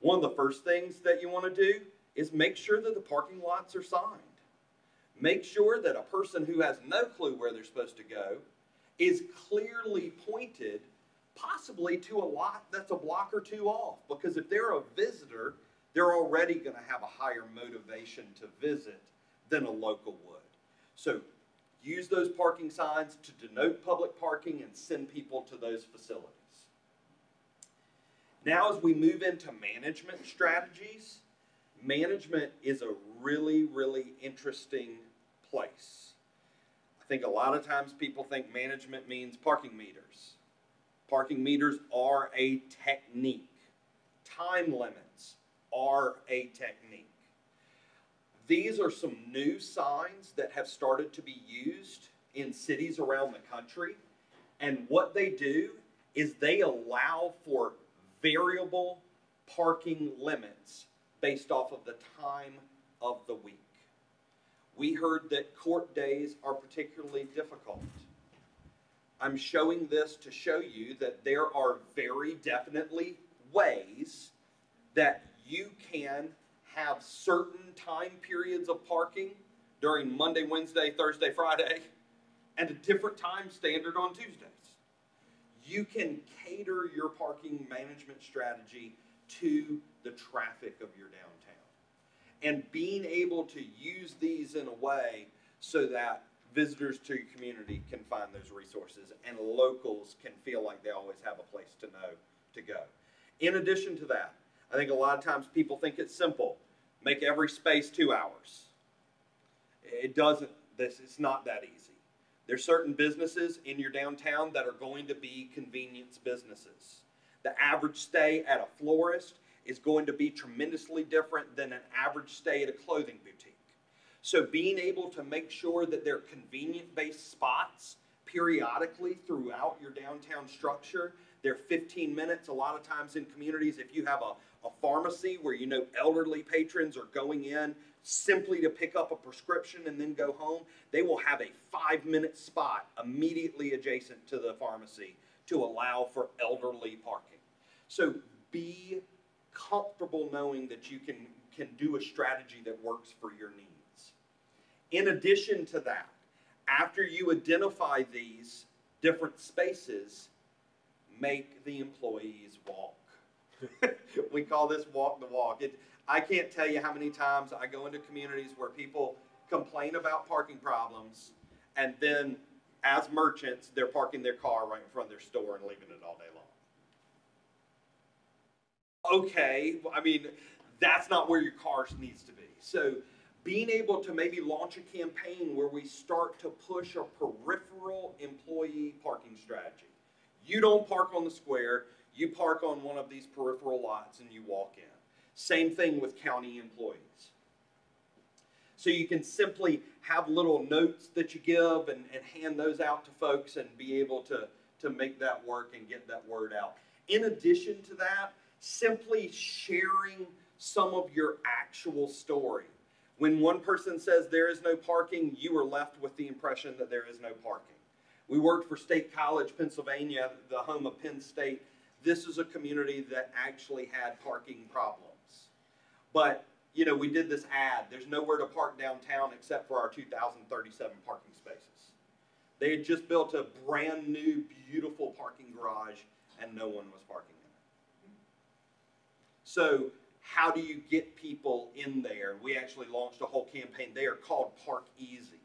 One of the first things that you want to do is make sure that the parking lots are signed. Make sure that a person who has no clue where they're supposed to go is clearly pointed possibly to a lot that's a block or two off. Because if they're a visitor, they're already going to have a higher motivation to visit than a local would. So use those parking signs to denote public parking and send people to those facilities. Now as we move into management strategies, management is a really, really interesting place. I think a lot of times people think management means parking meters. Parking meters are a technique. Time limits are a technique. These are some new signs that have started to be used in cities around the country. And what they do is they allow for variable parking limits based off of the time of the week. We heard that court days are particularly difficult. I'm showing this to show you that there are very definitely ways that you can have certain time periods of parking during Monday, Wednesday, Thursday, Friday, and a different time standard on Tuesdays. You can cater your parking management strategy to the traffic of your downtown. And being able to use these in a way so that visitors to your community can find those resources and locals can feel like they always have a place to know to go. In addition to that, I think a lot of times people think it's simple. Make every space 2 hours. It doesn't, it's not that easy. There's certain businesses in your downtown that are going to be convenience businesses. The average stay at a florist is going to be tremendously different than an average stay at a clothing boutique. So being able to make sure that there are convenient-based spots periodically throughout your downtown structure. They're 15 minutes. A lot of times in communities, if you have a pharmacy where you know elderly patrons are going in simply to pick up a prescription and then go home, they will have a 5-minute spot immediately adjacent to the pharmacy to allow for elderly parking. So be comfortable knowing that you can do a strategy that works for your needs. In addition to that, After you identify these different spaces, make the employees walk. We call this walk the walk. I can't tell you how many times I go into communities where people complain about parking problems, and then as merchants, they're parking their car right in front of their store and leaving it all day long. Okay, I mean, that's not where your car needs to be. So being able to maybe launch a campaign where we start to push a peripheral employee parking strategy. You don't park on the square, you park on one of these peripheral lots and you walk in. Same thing with county employees. So you can simply have little notes that you give and hand those out to folks and be able to make that work and get that word out. In addition to that, simply sharing some of your actual story. When one person says there is no parking, you are left with the impression that there is no parking. We worked for State College, Pennsylvania, the home of Penn State. This is a community that actually had parking problems. But, you know, we did this ad. There's nowhere to park downtown except for our 2,037 parking spaces. They had just built a brand new, beautiful parking garage, and no one was parking in it. So how do you get people in there? We actually launched a whole campaign. They are called Park Easy.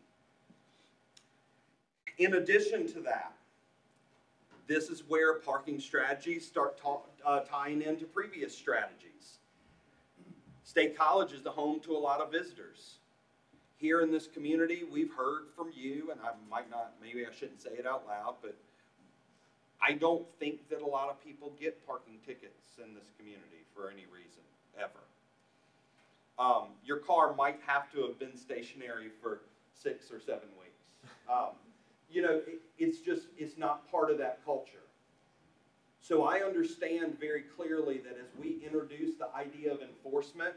In addition to that, this is where parking strategies start tying into previous strategies. State College is the home to a lot of visitors. Here in this community, we've heard from you, and I might not, maybe I shouldn't say it out loud, but I don't think that a lot of people get parking tickets in this community for any reason, ever. Your car might have to have been stationary for 6 or 7 weeks. You know, it's not part of that culture. So I understand very clearly that as we introduce the idea of enforcement,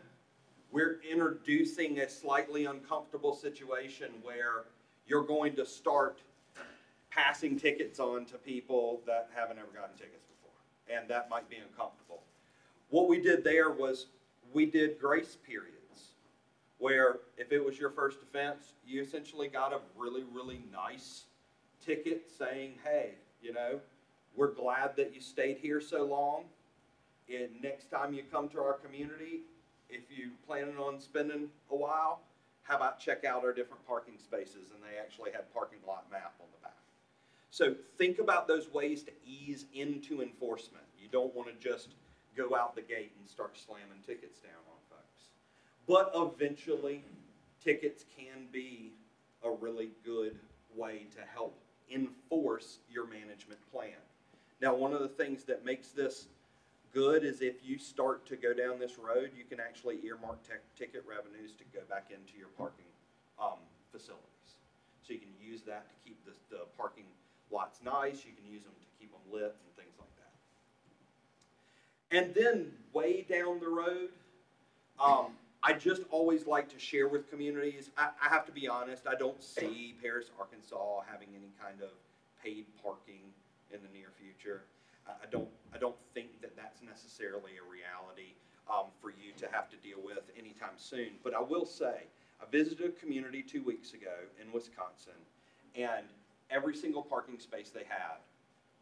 we're introducing a slightly uncomfortable situation where you're going to start passing tickets on to people that haven't ever gotten tickets before, and that might be uncomfortable. What we did there was we did grace periods, where if it was your first offense, you essentially got a really, really nice ticket saying, hey, you know, we're glad that you stayed here so long. And next time you come to our community, if you're planning on spending a while, how about check out our different parking spaces? And they actually had parking lot map on the back. So think about those ways to ease into enforcement. You don't want to just go out the gate and start slamming tickets down on folks. But eventually, tickets can be a really good way to help enforce your management plan. Now, one of the things that makes this good is if you start to go down this road, you can actually earmark ticket revenues to go back into your parking facilities. So you can use that to keep the parking lots nice. You can use them to keep them lit and things like that. And then way down the road, I just always like to share with communities. I have to be honest, I don't see Paris, Arkansas having any kind of paid parking in the near future. I don't think that that's necessarily a reality for you to have to deal with anytime soon. But I will say, I visited a community 2 weeks ago in Wisconsin, and every single parking space they had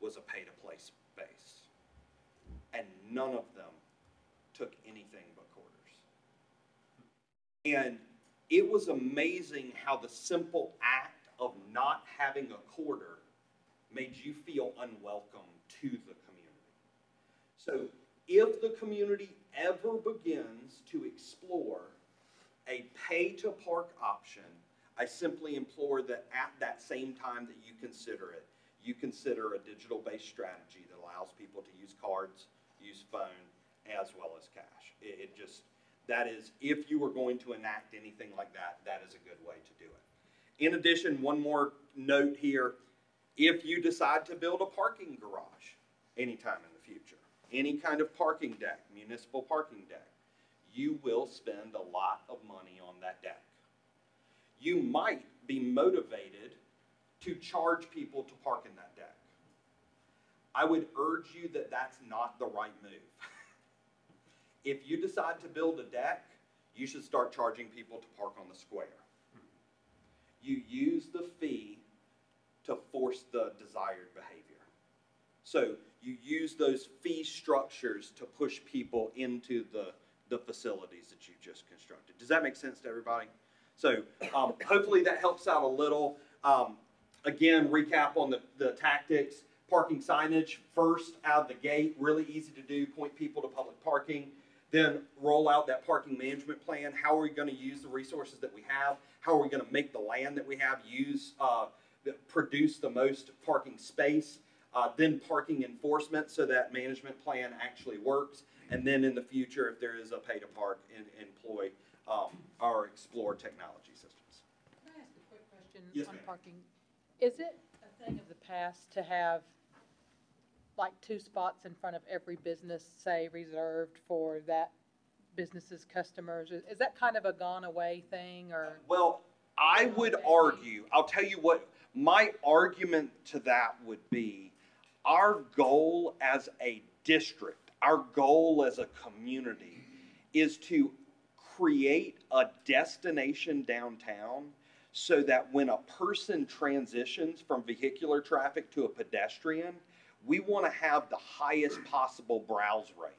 was a pay-to-play space. And none of them took anything but quarters. And it was amazing how the simple act of not having a quarter made you feel unwelcome to the community. So if the community ever begins to explore a pay-to-park option, I simply implore that at that same time that you consider it, you consider a digital-based strategy that allows people to use cards, use phone, as well as cash. That is, if you were going to enact anything like that, that is a good way to do it. In addition, one more note here. If you decide to build a parking garage anytime in the future, any kind of parking deck, municipal parking deck, you will spend a lot of money on that deck. You might be motivated to charge people to park in that deck. I would urge you that that's not the right move. If you decide to build a deck, you should start charging people to park on the square. you use the fee to force the desired behavior. So you use those fee structures to push people into the facilities that you just constructed. Does that make sense to everybody? So hopefully that helps out a little. Again, recap on the tactics. Parking signage first out of the gate, really easy to do, point people to public parking. Then roll out that parking management plan. How are we going to use the resources that we have? How are we going to make the land that we have produce the most parking space? Then parking enforcement so that management plan actually works. And then in the future, if there is a pay to park, employ our Explore technology systems. Can I ask a quick question Yes, on ma'am. parking? Is it a thing of the past to have like 2 spots in front of every business, say, reserved for that business's customers? Is that kind of a gone away thing, or? Well, I would argue, I'll tell you what, my argument to that would be our goal as a district, our goal as a community is to create a destination downtown so that when a person transitions from vehicular traffic to a pedestrian, we want to have the highest possible browse rate.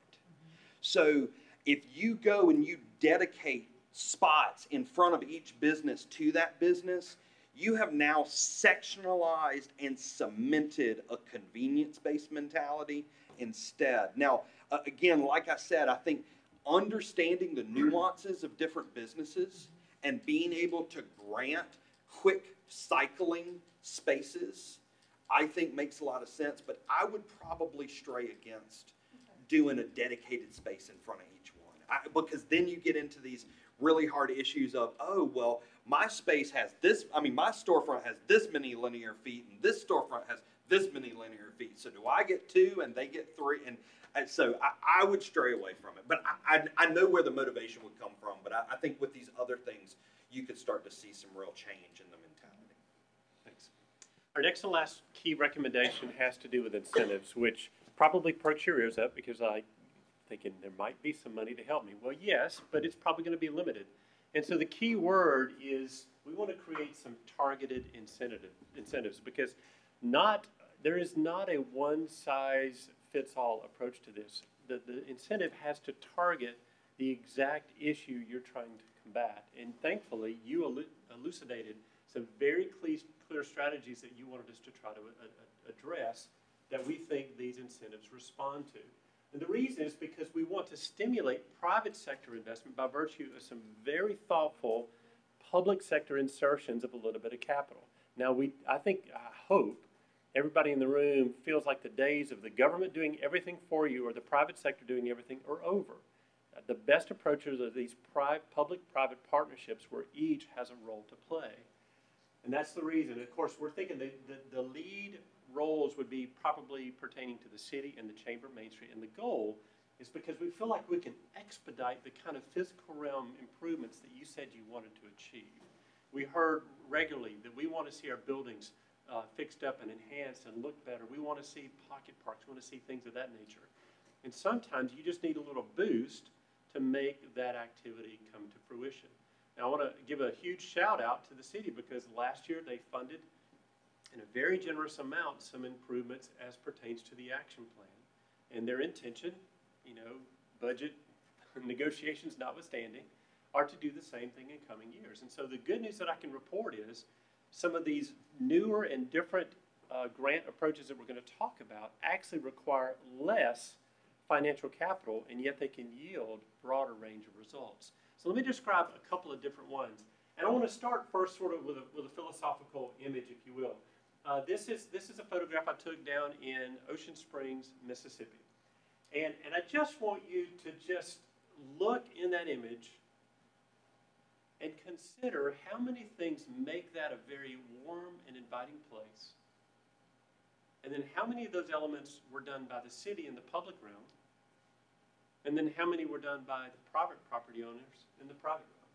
So if you go and you dedicate spots in front of each business to that business, you have now sectionalized and cemented a convenience-based mentality instead. Now, again, like I said, I think understanding the nuances of different businesses and being able to grant quick cycling spaces, I think makes a lot of sense, but I would probably stray against doing a dedicated space in front of each one. Because then you get into these really hard issues of, oh, well, my space has this, my storefront has this many linear feet, and this storefront has this many linear feet. So do I get 2 and they get 3? And so I would stray away from it. But I know where the motivation would come from, but I think with these other things, you could start to see some real change in the mentality. Thanks. Our next and last key recommendation has to do with incentives, which probably perks your ears up because I'm thinking there might be some money to help me. Well, yes, but it's probably going to be limited. And so the key word is we want to create some targeted incentives because there is not a one-size-fits-all approach to this. The incentive has to target the exact issue you're trying to combat. And thankfully, you elucidated some very clear strategies that you wanted us to try to address that we think these incentives respond to. And the reason is because we want to stimulate private sector investment by virtue of some very thoughtful public sector insertions of a little bit of capital. Now, I hope everybody in the room feels like the days of the government doing everything for you or the private sector doing everything are over. The best approaches are these public-private partnerships where each has a role to play. And that's the reason. Of course, we're thinking the lead roles would be probably pertaining to the city and the Chamber of Main Street. And the goal is because we feel like we can expedite the kind of physical realm improvements that you said you wanted to achieve. We heard regularly that we want to see our buildings fixed up and enhanced and look better. We want to see pocket parks. We want to see things of that nature. And sometimes you just need a little boost to make that activity come to fruition. Now, I want to give a huge shout out to the city because last year they funded in a very generous amount some improvements as pertains to the action plan. And their intention, budget negotiations notwithstanding, are to do the same thing in coming years. And so the good news that I can report is some of these newer and different grant approaches that we're going to talk about actually require less financial capital, and yet they can yield broader range of results. So let me describe a couple of different ones. And I want to start first sort of with a philosophical image, if you will. This is a photograph I took down in Ocean Springs, Mississippi. And I just want you to just look in that image and consider how many things make that a very warm and inviting place. And then how many of those elements were done by the city in the public realm. And then how many were done by the private property owners in the private realm.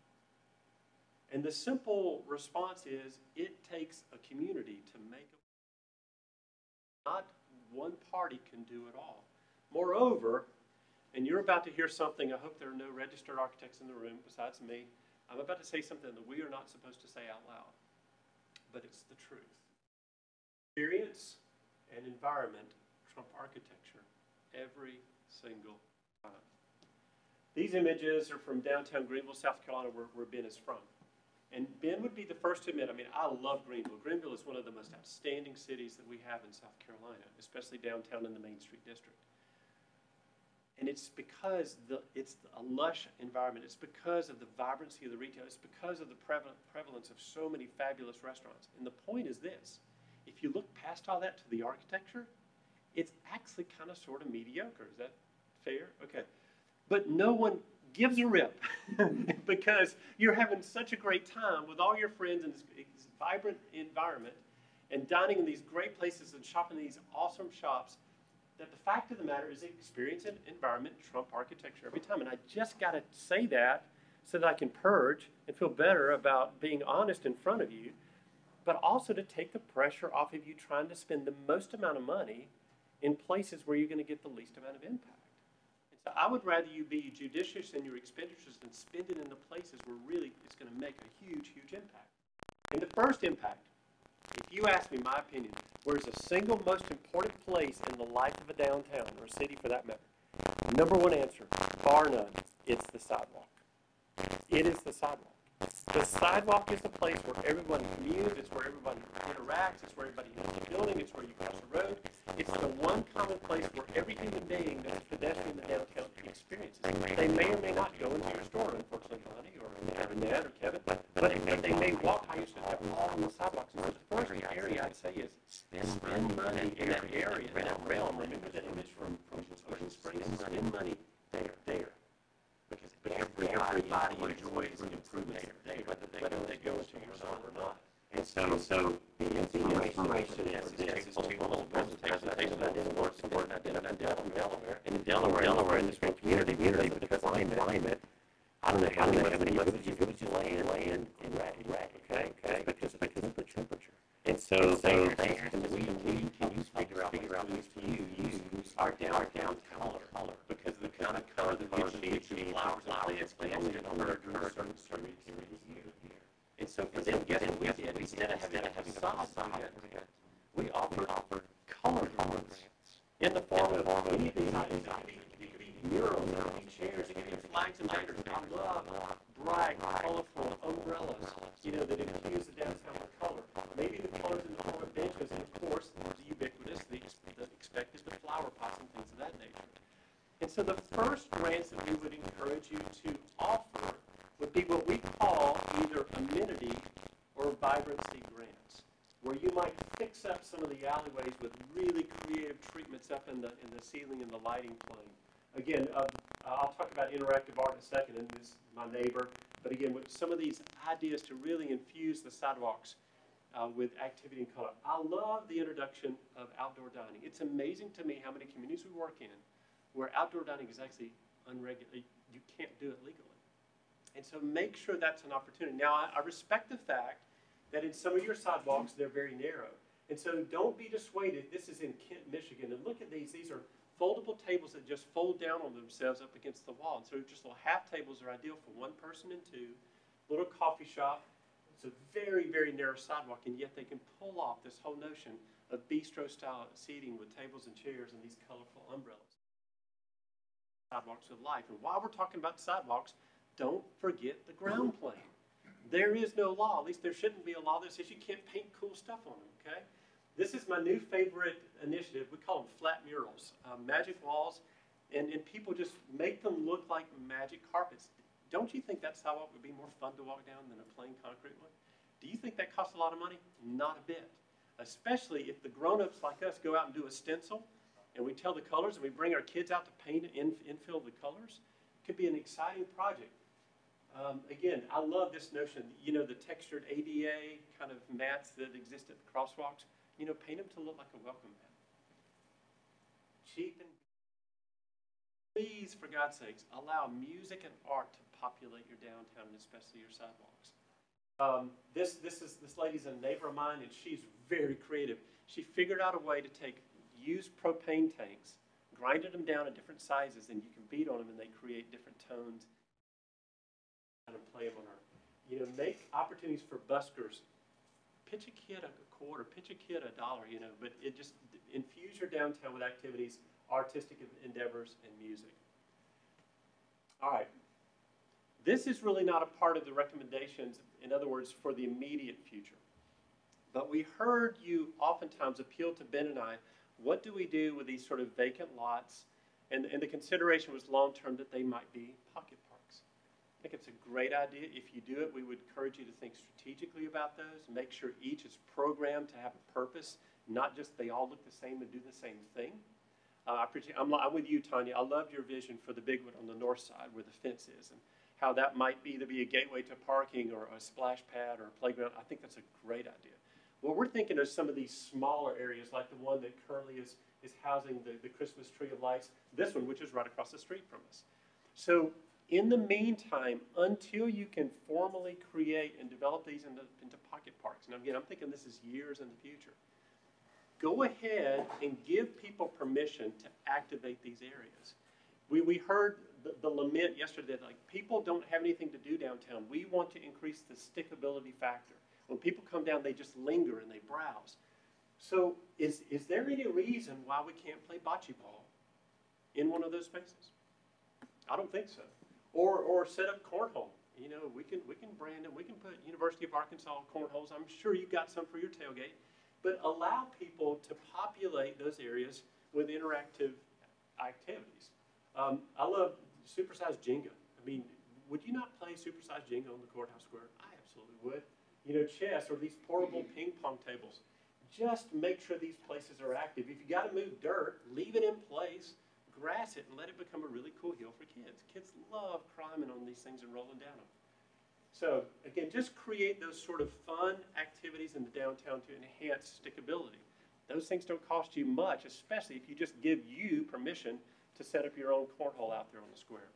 And the simple response is it takes a community to make not one party can do it all. Moreover, and you're about to hear something, I hope there are no registered architects in the room besides me. I'm about to say something that we are not supposed to say out loud. but it's the truth. Experience and environment trump architecture every single time. These images are from downtown Greenville, South Carolina, where Ben is from. And Ben would be the first to admit, I mean, I love Greenville. Greenville is one of the most outstanding cities that we have in South Carolina, especially downtown in the Main Street District. And it's because it's a lush environment. It's because of the vibrancy of the retail. It's because of the prevalence of so many fabulous restaurants. And the point is this: if you look past all that to the architecture, it's actually kind of sort of mediocre. Is that fair? Okay. But no one gives a rip because you're having such a great time with all your friends in this vibrant environment and dining in these great places and shopping in these awesome shops, that the fact of the matter is experience and environment trump architecture every time. And I just got to say that so that I can purge and feel better about being honest in front of you, but also to take the pressure off of you trying to spend the most amount of money in places where you're going to get the least amount of impact. And so I would rather you be judicious in your expenditures than spend it in the places where really it's going to make a huge, huge impact. And the first impact, if you ask me my opinion, where's the single most important place in the life of a downtown or a city for that matter? Number one answer, bar none, it's the sidewalk. It is the sidewalk. The sidewalk is the place where everyone commutes, it's where everyone interacts, it's where everybody knows the building, it's where you cross the road. It's the one common place where every human being that's a pedestrian in the downtown experiences. They may or may not go into your store, unfortunately, Honey, or Ned, or Kevin, but they may walk by your store. They're all on the sidewalks. And so the first area I'd say is spend money in that area, in that realm. Remember that image from Ocean Springs? Spend money there. Because everybody enjoys the improvements there, whether they go into your zone or not. And so the information is take a little presentation that I did in Delaware. And in Delaware, in this great community, because climate, I don't know how many years it was land in rag, okay? Because of the temperature. And so they asked us, can you figure out ways to use our downtown color? Because the kind of color that you see flowers and plants only occur during certain periods of year. And so for them, guess what we did? Instead of having solid we offered color grants in the form of anything. It could be murals, it could be chairs, it could be flags and banners. I love bright, colorful umbrellas, that infuse the downtown with color. Maybe the colors in the form of benches, and of course, the ubiquitous, the expected with flower pots and things of that nature. And so the first grants that we would encourage you to offer would be what we call either amenity or vibrancy grants, where you might fix up some of the alleyways with really creative treatments up in the ceiling and the lighting plane. Again, I'll talk about interactive art in a second, and this is my neighbor. But again, with some of these ideas to really infuse the sidewalks with activity and color. I love the introduction of outdoor dining. It's amazing to me how many communities we work in where outdoor dining is actually unregulated. You can't do it legally. And so make sure that's an opportunity. Now, I respect the fact that in some of your sidewalks, they're very narrow. And so don't be dissuaded. This is in Kent, Michigan. And look at these. These are foldable tables that just fold down on themselves up against the wall. And so just little half tables are ideal for one person and two. Little coffee shop. It's a very, very narrow sidewalk, and yet they can pull off this whole notion of bistro-style seating with tables and chairs and these colorful umbrellas. Sidewalks of life. And while we're talking about sidewalks, don't forget the ground plane. There is no law, at least there shouldn't be a law that says you can't paint cool stuff on them, okay? This is my new favorite initiative. We call them flat murals, magic walls, and people just make them look like magic carpets. Don't you think that sidewalk would be more fun to walk down than a plain concrete one? Do you think that costs a lot of money? Not a bit. Especially if the grown-ups like us go out and do a stencil, and we tell the colors, and we bring our kids out to paint and infill the colors. It could be an exciting project. Again, I love this notion, the textured ADA kind of mats that exist at the crosswalks, paint them to look like a welcome mat. Cheap and please, for God's sakes, allow music and art to populate your downtown and especially your sidewalks. This lady's a neighbor of mine, and she's very creative. She figured out a way to take used propane tanks, grinded them down in different sizes, and you can beat on them and they create different tones. And play them on her. Make opportunities for buskers, pitch a kid a quarter, pitch a kid $1, you know, but it just infuse your downtown with activities, artistic endeavors, and music. All right. This is really not a part of the recommendations, in other words, for the immediate future. But we heard you oftentimes appeal to Ben and I, what do we do with these sort of vacant lots? And the consideration was long-term that they might be pocket parks. I think it's a great idea. If you do it, we would encourage you to think strategically about those, make sure each is programmed to have a purpose, not just they all look the same and do the same thing. I'm with you, Tanya. I loved your vision for the big one on the north side where the fence is and how that might either be a gateway to parking or a splash pad or a playground. I think that's a great idea. What we're thinking of some of these smaller areas, like the one that currently is housing the Christmas tree of lights, this one, which is right across the street from us. So in the meantime, until you can formally create and develop these into pocket parks, and again, I'm thinking this is years in the future, go ahead and give people permission to activate these areas. We heard the lament yesterday that like people don't have anything to do downtown. We want to increase the stickability factor. When people come down, they just linger and they browse. So is there any reason why we can't play bocce ball in one of those spaces? I don't think so. Or set up cornhole. You know, we can brand it. We can put University of Arkansas cornholes. I'm sure you've got some for your tailgate. But allow people to populate those areas with interactive activities. I love supersized Jenga. I mean, would you not play supersized Jenga on the courthouse square? I absolutely would. You know, chess or these portable ping pong tables. Just make sure these places are active. If you got to move dirt, leave it in place, grass it, and let it become a really cool hill for kids. Kids love climbing on these things and rolling down them. So, again, just create those sort of fun activities in the downtown to enhance stickability. Those things don't cost you much, especially if you just give you permission to set up your own cornhole out there on the square.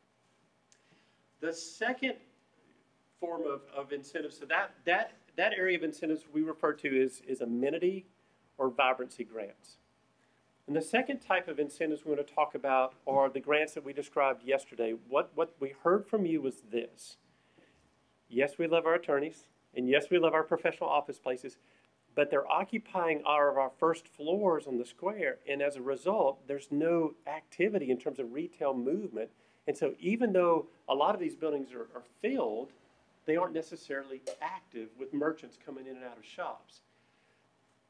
The second form of incentives, so that area of incentives we refer to is amenity or vibrancy grants. And the second type of incentives we want to talk about are the grants that we described yesterday. What we heard from you was this. Yes, we love our attorneys, and yes, we love our professional office places, but they're occupying our first floors on the square, and as a result, there's no activity in terms of retail movement. And so even though a lot of these buildings are filled, they aren't necessarily active with merchants coming in and out of shops.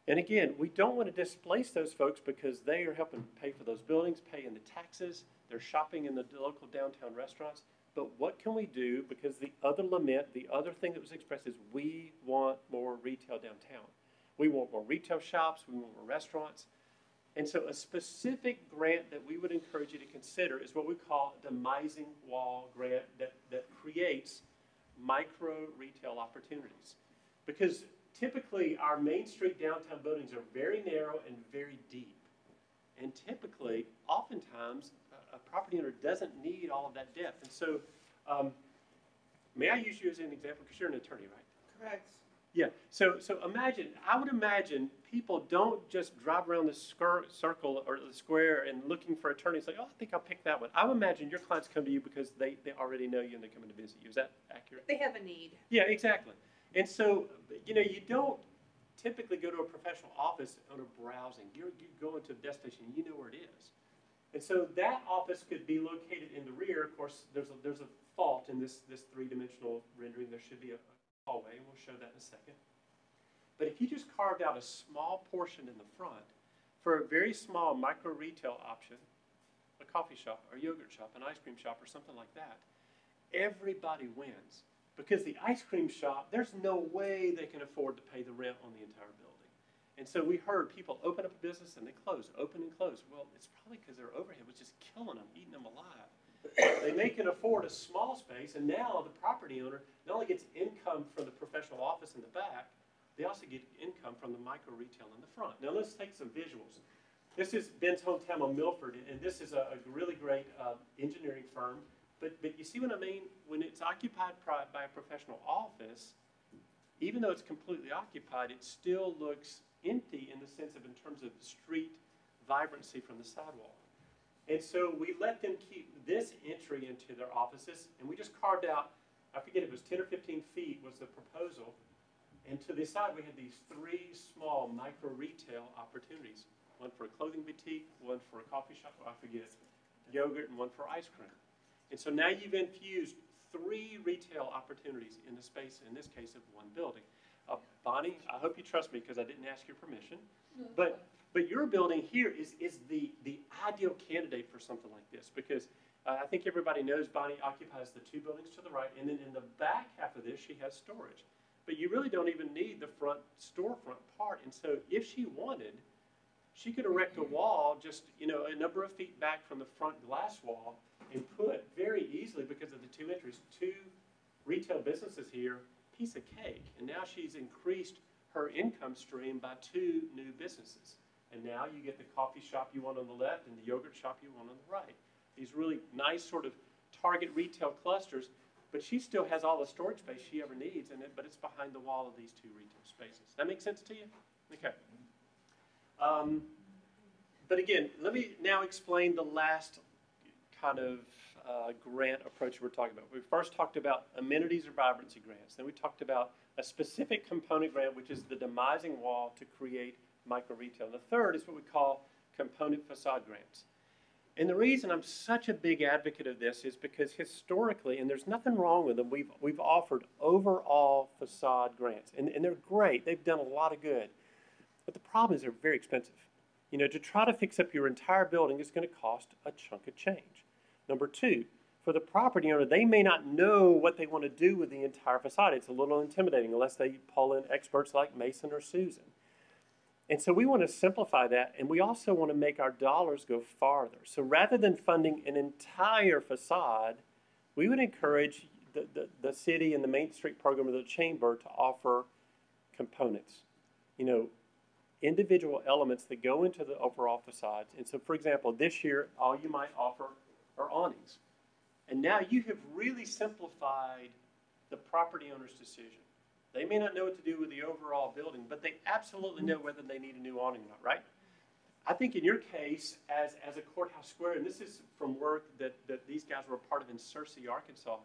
And again, we don't want to displace those folks because they are helping pay for those buildings, paying the taxes, they're shopping in the local downtown restaurants. But what can we do? Because the other lament, the other thing that was expressed is we want more retail downtown. We want more retail shops, we want more restaurants. And so a specific grant that we would encourage you to consider is what we call a demising wall grant that creates micro retail opportunities. Because typically our Main Street downtown buildings are very narrow and very deep. And typically, oftentimes, a property owner doesn't need all of that depth. And so, may I use you as an example? Because you're an attorney, right? Correct. Yeah. So imagine, I would imagine people don't just drive around the circle or the square and looking for attorneys like, oh, I think I'll pick that one. I would imagine your clients come to you because they already know you and they come in to visit you. Is that accurate? They have a need. Yeah, exactly. And so, you know, you don't typically go to a professional office on a browsing. You're going to a destination, you know where it is. And so that office could be located in the rear. Of course, there's a fault in this three-dimensional rendering. There should be a hallway, and we'll show that in a second. But if you just carved out a small portion in the front for a very small micro retail option, a coffee shop, a yogurt shop, an ice cream shop, or something like that, everybody wins. Because the ice cream shop, there's no way they can afford to pay the rent on the entire building. And so we heard people open up a business and they close, open and close. Well, it's probably because their overhead was just killing them, eating them alive. They can afford a small space, and now the property owner not only gets income from the professional office in the back, they also get income from the micro retail in the front. Now let's take some visuals. This is Ben's hometown on Milford, and this is a really great engineering firm. But you see what I mean? When it's occupied by a professional office, even though it's completely occupied, it still looks empty in the sense of in terms of street vibrancy from the sidewalk. And so we let them keep this entry into their offices, and we just carved out, I forget if it was 10 or 15 feet was the proposal, And to the side, we had these 3 small micro retail opportunities. One for a clothing boutique, one for a coffee shop, I forget, yogurt, and one for ice cream. And so now you've infused 3 retail opportunities in the space, in this case, of 1 building. Bonnie, I hope you trust me because I didn't ask your permission, but your building here is the ideal candidate for something like this, because I think everybody knows Bonnie occupies the 2 buildings to the right, and then in the back half of this, she has storage. But you really don't even need the front storefront part. And so if she wanted, she could erect a wall just, a number of feet back from the front glass wall and put very easily, because of the 2 entries, 2 retail businesses here, piece of cake. And now she's increased her income stream by 2 new businesses. And now you get the coffee shop you want on the left and the yogurt shop you want on the right. These really nice sort of target retail clusters. But she still has all the storage space she ever needs in it, but it's behind the wall of these 2 retail spaces. That make sense to you? Okay. But again, let me now explain the last kind of grant approach we're talking about. We first talked about amenities or vibrancy grants. Then we talked about a specific component grant, which is the demising wall to create micro retail. And the third is what we call component facade grants. And the reason I'm such a big advocate of this is because historically, and there's nothing wrong with them, we've offered overall facade grants. And they're great. They've done a lot of good. But the problem is they're very expensive. To try to fix up your entire building is going to cost a chunk of change. Number 2, for the property owner, they may not know what they want to do with the entire facade. It's a little intimidating unless they pull in experts like Mason or Susan. And so we want to simplify that, and we also want to make our dollars go farther. So rather than funding an entire facade, we would encourage the city and the Main Street program of the chamber to offer components, individual elements that go into the overall facades. And so, for example, this year, all you might offer are awnings. And now you have really simplified the property owner's decision. They may not know what to do with the overall building, but they absolutely know whether they need a new awning or not, right? I think in your case, as a courthouse square, and this is from work that these guys were a part of in Searcy, Arkansas,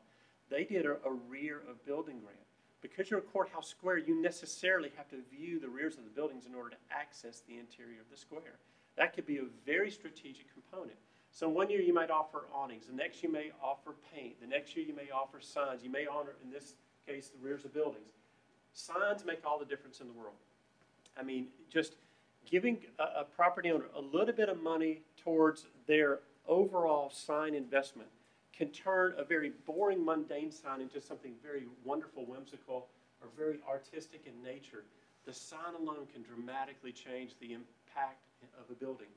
they did a rear of building grant. Because you're a courthouse square, you necessarily have to view the rears of the buildings in order to access the interior of the square. That could be a very strategic component. So 1 year you might offer awnings, the next you may offer paint, the next year you may offer signs, you may honor, in this case, the rears of buildings. Signs make all the difference in the world. I mean, just giving a property owner a little bit of money towards their overall sign investment can turn a very boring, mundane sign into something very wonderful, whimsical, or very artistic in nature. The sign alone can dramatically change the impact of a building.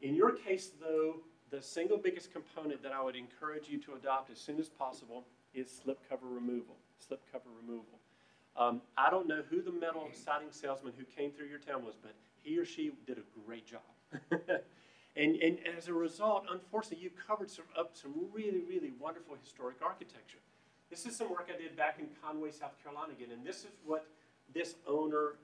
In your case, though, the single biggest component that I would encourage you to adopt as soon as possible is slipcover removal. Slipcover removal. I don't know who the metal siding salesman who came through your town was, but he or she did a great job. and as a result, unfortunately, you've covered up some really, really wonderful historic architecture. This is some work I did back in Conway, South Carolina again, and this is what this owner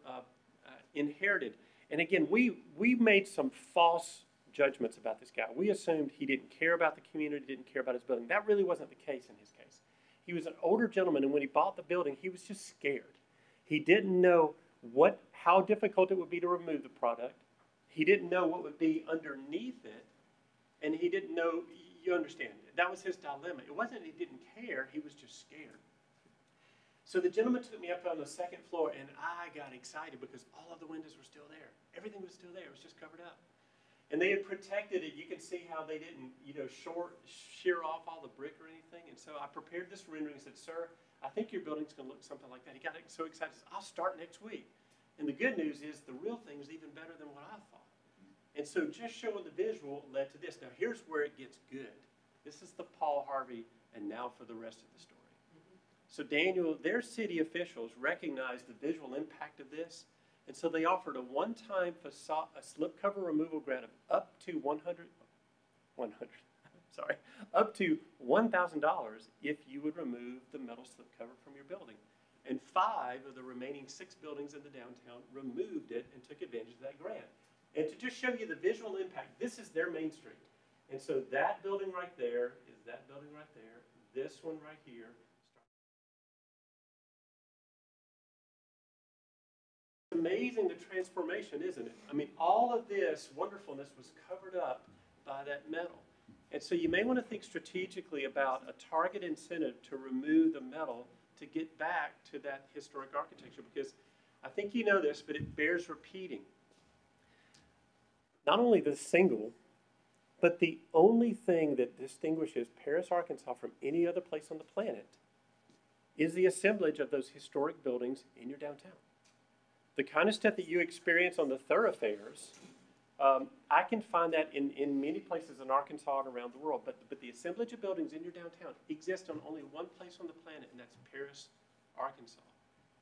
inherited. And again, we made some false judgments about this guy. We assumed he didn't care about the community, didn't care about his building. That really wasn't the case in his case. He was an older gentleman, and when he bought the building, he was just scared. He didn't know how difficult it would be to remove the product. He didn't know what would be underneath it, and he didn't know, you understand, that was his dilemma. It wasn't he didn't care, he was just scared. So the gentleman took me up on the 2nd floor, and I got excited because all of the windows were still there. Everything was still there, it was just covered up. And they had protected it. You can see how they didn't, shear off all the brick or anything. And so I prepared this rendering and said, "Sir, I think your building's going to look something like that." He got so excited. He said, "I'll start next week." And the good news is the real thing is even better than what I thought. And so just showing the visual led to this. Now here's where it gets good. This is the Paul Harvey, and now for the rest of the story. So Daniel, their city officials recognized the visual impact of this. And so they offered a one-time facade, a slipcover removal grant of up to $1,000 if you would remove the metal slipcover from your building. And 5 of the remaining 6 buildings in the downtown removed it and took advantage of that grant. And to just show you the visual impact, this is their Main Street. And so that building right there is that building right there, this one right here, Amazing the transformation, isn't it? I mean, all of this wonderfulness was covered up by that metal. And so you may want to think strategically about a target incentive to remove the metal to get back to that historic architecture, because I think you know this, but it bears repeating. Not only the single, but the only thing that distinguishes Paris, Arkansas from any other place on the planet is the assemblage of those historic buildings in your downtown. The kind of stuff that you experience on the thoroughfares, I can find that in many places in Arkansas and around the world, but the assemblage of buildings in your downtown exists on only one place on the planet, and that's Paris, Arkansas.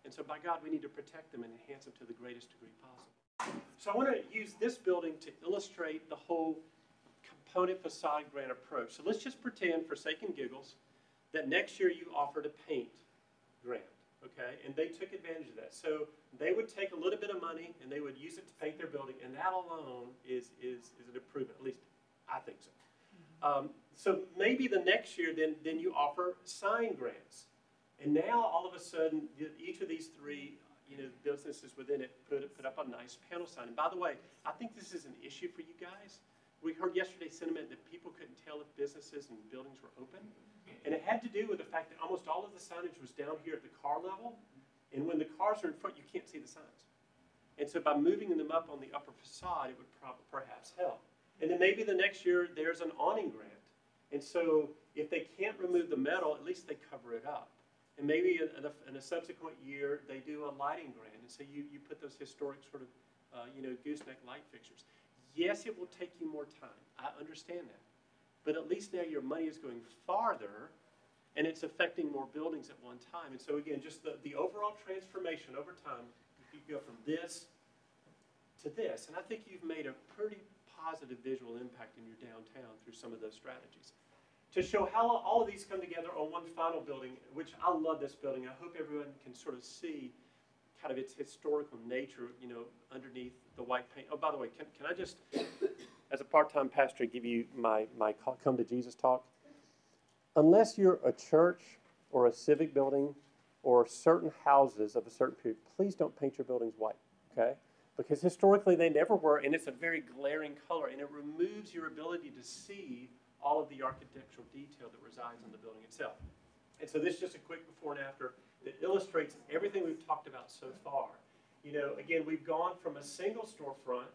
And so by God, we need to protect them and enhance them to the greatest degree possible. So I want to use this building to illustrate the whole component facade grant approach. So let's just pretend, for sake and giggles, that next year you offered a paint grant, okay? And they took advantage of that. So they would take a little bit of money and they would use it to paint their building, and that alone is an improvement. At least I think so. So maybe the next year then you offer sign grants. And now all of a sudden, each of these three businesses within it put up a nice panel sign. And by the way, I think this is an issue for you guys. We heard yesterday sentiment that people couldn't tell if businesses and buildings were open. And it had to do with the fact that almost all of the signage was down here at the car level. And when the cars are in front, you can't see the signs. And so by moving them up on the upper facade, it would perhaps help. And then maybe the next year there's an awning grant. And so if they can't remove the metal, at least they cover it up. And maybe in a subsequent year, they do a lighting grant. And so you put those historic sort of, gooseneck light fixtures. Yes, it will take you more time. I understand that. But at least now your money is going farther, and it's affecting more buildings at one time. And so again, just the overall transformation over time, you go from this to this. And I think you've made a pretty positive visual impact in your downtown through some of those strategies. To show how all of these come together on one final building, which I love this building. I hope everyone can sort of see kind of its historical nature, underneath the white paint. Oh, by the way, can I just, as a part-time pastor, give you my Come to Jesus talk? Unless you're a church or a civic building or certain houses of a certain period, please don't paint your buildings white, okay? Because historically they never were, and it's a very glaring color, and it removes your ability to see all of the architectural detail that resides in the building itself. And so this is just a quick before and after that illustrates everything we've talked about so far. Again, we've gone from a single storefront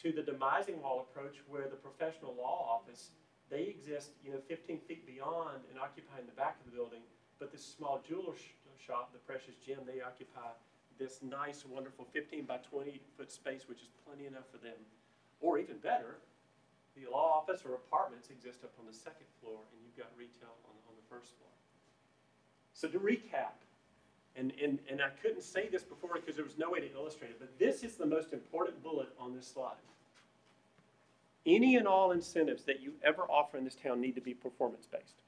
to the demising wall approach, where the professional law office, they exist 15 feet beyond and occupying the back of the building, but this small jeweler shop, the Precious Gem, they occupy this nice, wonderful 15 by 20 foot space, which is plenty enough for them. Or even better, the law office or apartments exist up on the second floor, and you've got retail on the first floor. So to recap, and I couldn't say this before because there was no way to illustrate it, but this is the most important bullet on this slide. Any and all incentives that you ever offer in this town need to be performance-based.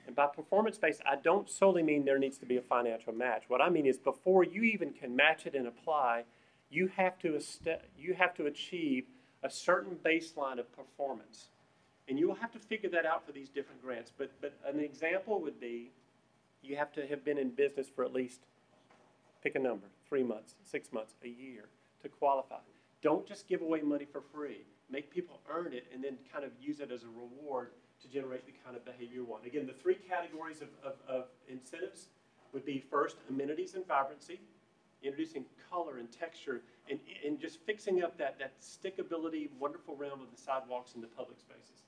And by performance-based, I don't solely mean there needs to be a financial match. What I mean is before you even can match it and apply, you have to achieve a certain baseline of performance. And you will have to figure that out for these different grants. But an example would be you have to have been in business for at least, pick a number, 3 months, 6 months, a year to qualify. Don't just give away money for free. Make people earn it and then kind of use it as a reward to generate the kind of behavior you want. Again, the 3 categories of incentives would be first, amenities and vibrancy, introducing color and texture, and just fixing up that stickability, wonderful realm of the sidewalks and the public spaces.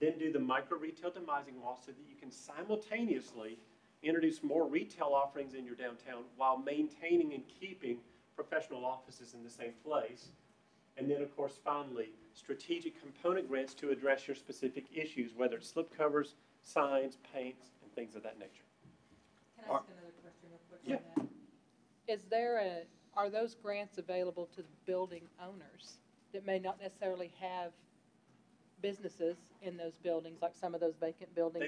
Then do the micro retail demising wall so that you can simultaneously introduce more retail offerings in your downtown while maintaining and keeping professional offices in the same place. And then, of course, finally, strategic component grants to address your specific issues, whether it's slipcovers, signs, paints, and things of that nature. Can I ask another question real quick on that? Are those grants available to building owners that may not necessarily have businesses in those buildings, like some of those vacant buildings?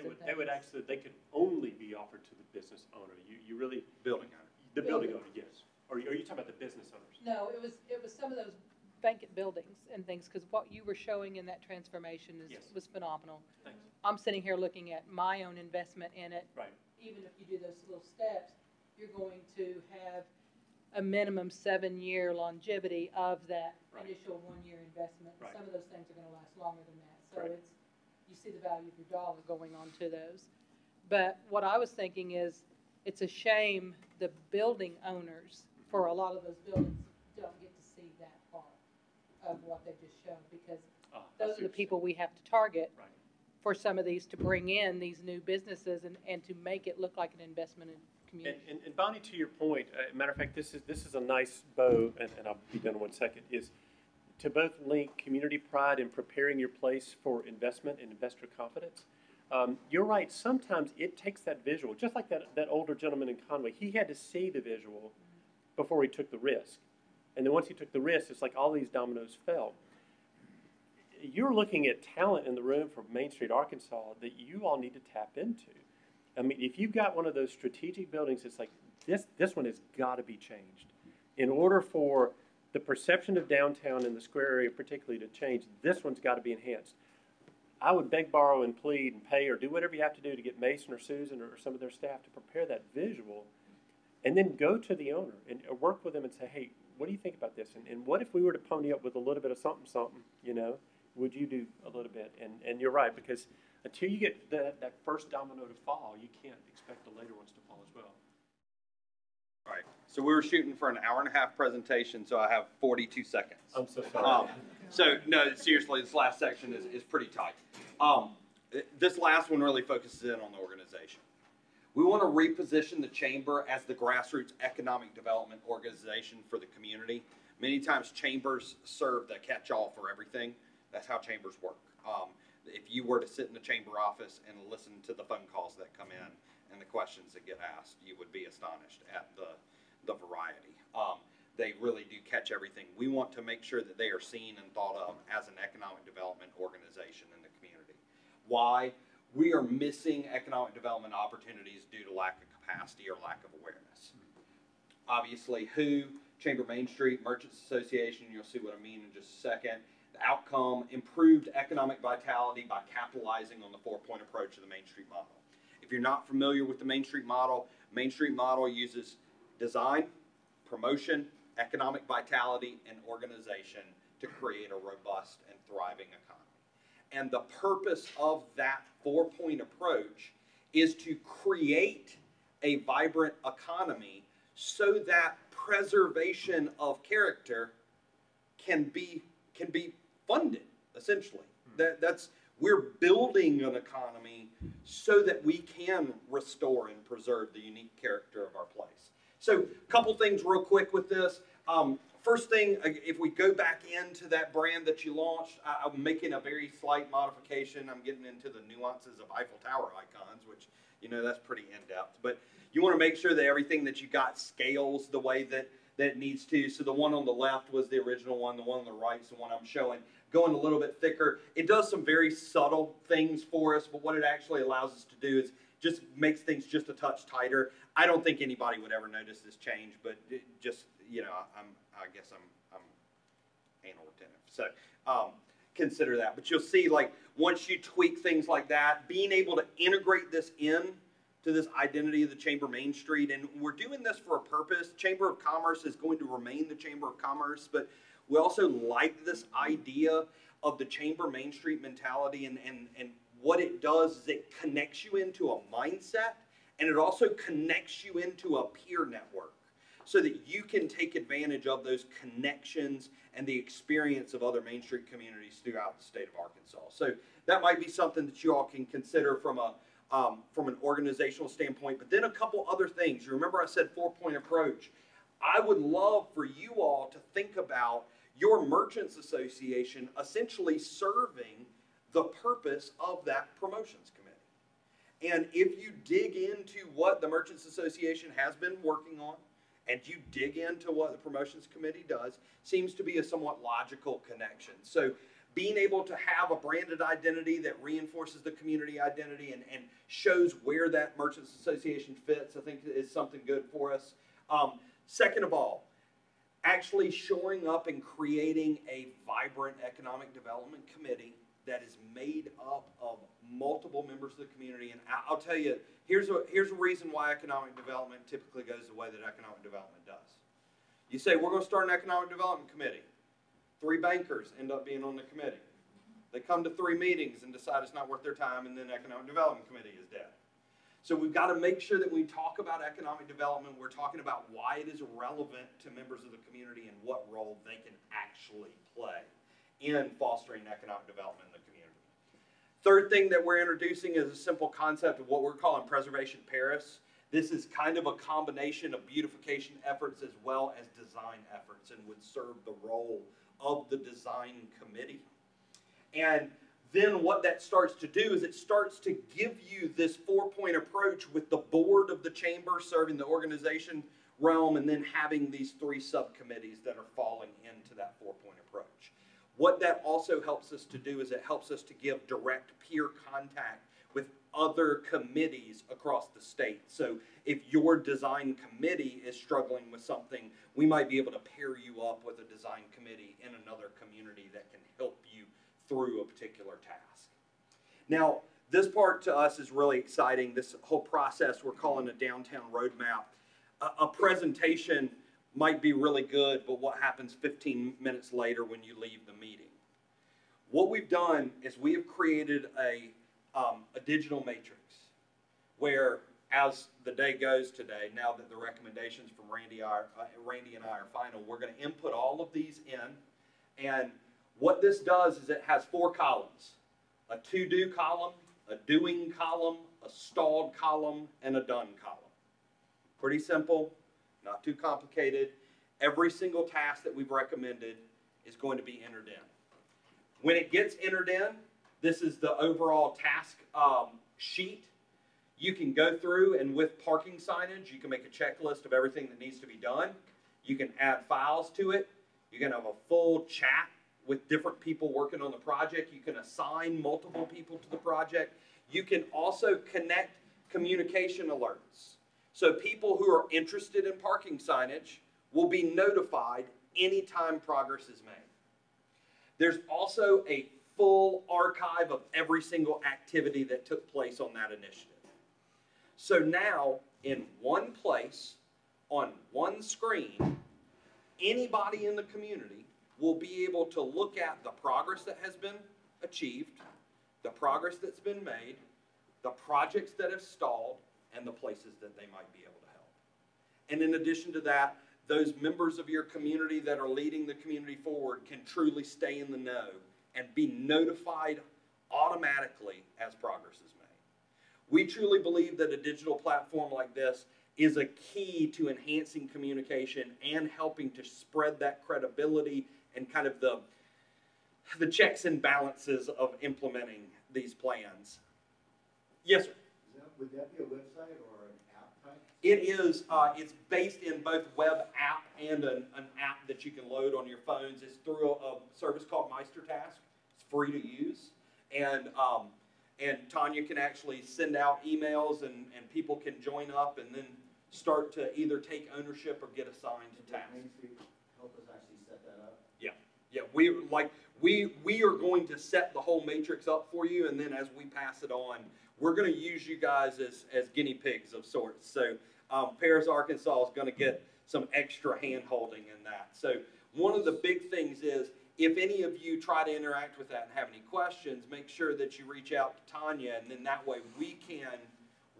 They could only be offered to the business owner. You really Building owner. The building owner, yes. Or are you talking about the business owners? No, it was some of those vacant buildings and things, because what you were showing in that transformation was phenomenal. Thanks. I'm sitting here looking at my own investment in it. Right. Even if you do those little steps, you're going to have a minimum 7-year longevity of that Right. initial 1-year investment. Right. Some of those things are gonna last longer than that, so Right. it's, you see the value of your dollar going on to those. But what I was thinking is, it's a shame the building owners for a lot of those buildings don't get to see that part of what they just showed, because I those see are the what you're people we have to target Right. for some of these, to bring in these new businesses and to make it look like an investment in community. And Bonnie, to your point, matter of fact, this is a nice bow, and I'll be done in 1 second, is to both link community pride and preparing your place for investment and investor confidence. You're right, sometimes it takes that visual, just like that older gentleman in Conway. He had to see the visual before he took the risk. And then once he took the risk, it's like all these dominoes fell. You're looking at talent in the room from Main Street, Arkansas, that you all need to tap into. I mean, if you've got one of those strategic buildings, it's like, this one has got to be changed. In order for the perception of downtown and the square area particularly to change, this one's got to be enhanced. I would beg, borrow, and plead and pay or do whatever you have to do to get Mason or Susan or some of their staff to prepare that visual, and then go to the owner and work with them and say, hey, what do you think about this? And what if we were to pony up with a little bit of something, you know? Would you do a little bit? And you're right, because until you get that first domino to fall, you can't expect the later ones to fall as well. All right, so we were shooting for an hour-and-a-half presentation, so I have 42 seconds. I'm so sorry. So, no, seriously, this last section is pretty tight. This last one really focuses in on the organization. We want to reposition the chamber as the grassroots economic development organization for the community. Many times chambers serve the catch-all for everything. That's how chambers work. If you were to sit in the chamber office and listen to the phone calls that come in and the questions that get asked, you would be astonished at the variety. They really do catch everything. We want to make sure that they are seen and thought of as an economic development organization in the community. Why? We are missing economic development opportunities due to lack of capacity or lack of awareness. Obviously, WHO, Chamber Main Street, Merchants Association, you'll see what I mean in just a second. The outcome, improved economic vitality by capitalizing on the 4-point approach of the Main Street model. If you're not familiar with the Main Street model uses design, promotion, economic vitality, and organization to create a robust and thriving economy. And the purpose of that 4-point approach is to create a vibrant economy so that preservation of character can be funded, essentially. We're building an economy so that we can restore and preserve the unique character of our place. So a couple things real quick with this. First thing, if we go back into that brand that you launched, I'm making a very slight modification. I'm getting into the nuances of Eiffel Tower icons, which, you know, that's pretty in-depth. But you want to make sure that everything that you got scales the way that it needs to. So the one on the left was the original one. The one on the right is the one I'm showing. Going a little bit thicker. It does some very subtle things for us, but what it actually allows us to do is just makes things just a touch tighter. I don't think anybody would ever notice this change, but it just, you know, I guess I'm anal retentive. So consider that. But you'll see, like, once you tweak things like that, being able to integrate this in to this identity of the Chamber Main Street, and we're doing this for a purpose. Chamber of Commerce is going to remain the Chamber of Commerce, but we also like this idea of the Chamber Main Street mentality, and what it does is it connects you into a mindset, and it also connects you into a peer network so that you can take advantage of those connections and the experience of other Main Street communities throughout the state of Arkansas. So that might be something that you all can consider from an organizational standpoint. But then a couple other things. You remember I said 4-point approach. I would love for you all to think about your Merchants Association essentially serving the purpose of that promotions committee. And if you dig into what the Merchants Association has been working on, and you dig into what the promotions committee does, seems to be a somewhat logical connection. So being able to have a branded identity that reinforces the community identity and shows where that Merchants Association fits, I think is something good for us. Second of all, actually showing up and creating a vibrant economic development committee that is made up of multiple members of the community. And I'll tell you, here's a reason why economic development typically goes the way that economic development does. You say, we're going to start an economic development committee. 3 bankers end up being on the committee. They come to 3 meetings and decide it's not worth their time, and then economic development committee is dead. So we've got to make sure that when we talk about economic development, we're talking about why it is relevant to members of the community and what role they can actually play in fostering economic development in the community. Third thing that we're introducing is a simple concept of what we're calling Preservation Paris. This is kind of a combination of beautification efforts as well as design efforts, and would serve the role of the design committee. And then what that starts to do is it starts to give you this 4-point approach with the board of the chamber serving the organization realm, and then having these 3 subcommittees that are falling into that 4-point approach. What that also helps us to do is it helps us to give direct peer contact with other committees across the state. So if your design committee is struggling with something, we might be able to pair you up with a design committee in another community that can help you through a particular task. Now, this part to us is really exciting. This whole process we're calling a downtown roadmap. A presentation might be really good, but what happens 15 minutes later when you leave the meeting? What we've done is we have created a digital matrix where, as the day goes today, now that the recommendations from Randy and I are final, we're going to input all of these in. And what this does is it has 4 columns: a to-do column, a doing column, a stalled column, and a done column. Pretty simple, not too complicated. Every single task that we've recommended is going to be entered in. When it gets entered in, this is the overall task sheet. You can go through, and with parking signage, you can make a checklist of everything that needs to be done. You can add files to it. You can have a full chat with different people working on the project. You can assign multiple people to the project. You can also connect communication alerts. So people who are interested in parking signage will be notified anytime progress is made. There's also a full archive of every single activity that took place on that initiative. So now, in one place, on one screen, anybody in the community will be able to look at the progress that has been achieved, the progress that's been made, the projects that have stalled, and the places that they might be able to help. And in addition to that, those members of your community that are leading the community forward can truly stay in the know and be notified automatically as progress is made. We truly believe that a digital platform like this is a key to enhancing communication and helping to spread that credibility and kind of the checks and balances of implementing these plans. Yes, sir. Would that be a website or an app type? It is. It's based in both web app and an app that you can load on your phones. It's through a service called MeisterTask. It's free to use, and Tanya can actually send out emails, and people can join up and then start to either take ownership or get assigned to tasks. Help us actually set that up. Yeah. We are going to set the whole matrix up for you, and then as we pass it on, we're going to use you guys as guinea pigs of sorts. So Paris, Arkansas is going to get some extra hand-holding in that. So one of the big things is, if any of you try to interact with that and have any questions, make sure that you reach out to Tanya, and then that way we can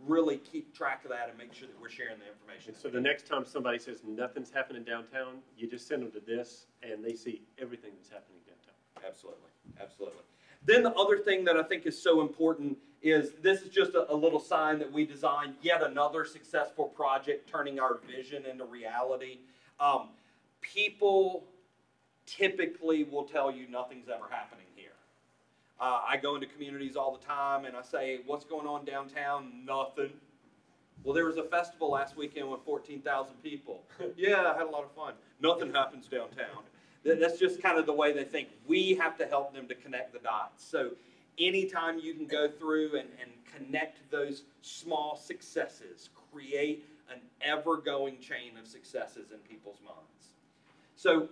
really keep track of that and make sure that we're sharing the information. And so the next time somebody says nothing's happening downtown, you just send them to this, and they see everything that's happening downtown. Absolutely, absolutely. Then the other thing that I think is so important is this is just a little sign that we designed yet another successful project, turning our vision into reality. People typically will tell you nothing's ever happening here. I go into communities all the time and I say, what's going on downtown? Nothing. Well, there was a festival last weekend with 14,000 people. Yeah, I had a lot of fun. Nothing happens downtown. That's just kind of the way they think. We have to help them to connect the dots. So anytime you can go through and connect those small successes, create an ever-going chain of successes in people's minds. So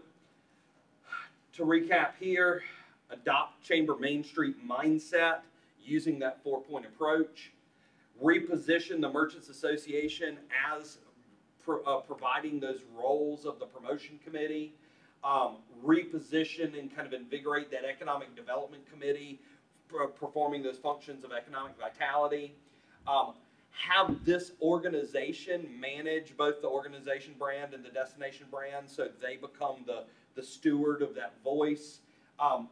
to recap here, adopt Chamber Main Street mindset using that 4-point approach. Reposition the Merchants Association as providing those roles of the promotion committee, reposition and kind of invigorate that economic development committee, performing those functions of economic vitality. Have this organization manage both the organization brand and the destination brand so they become the steward of that voice. I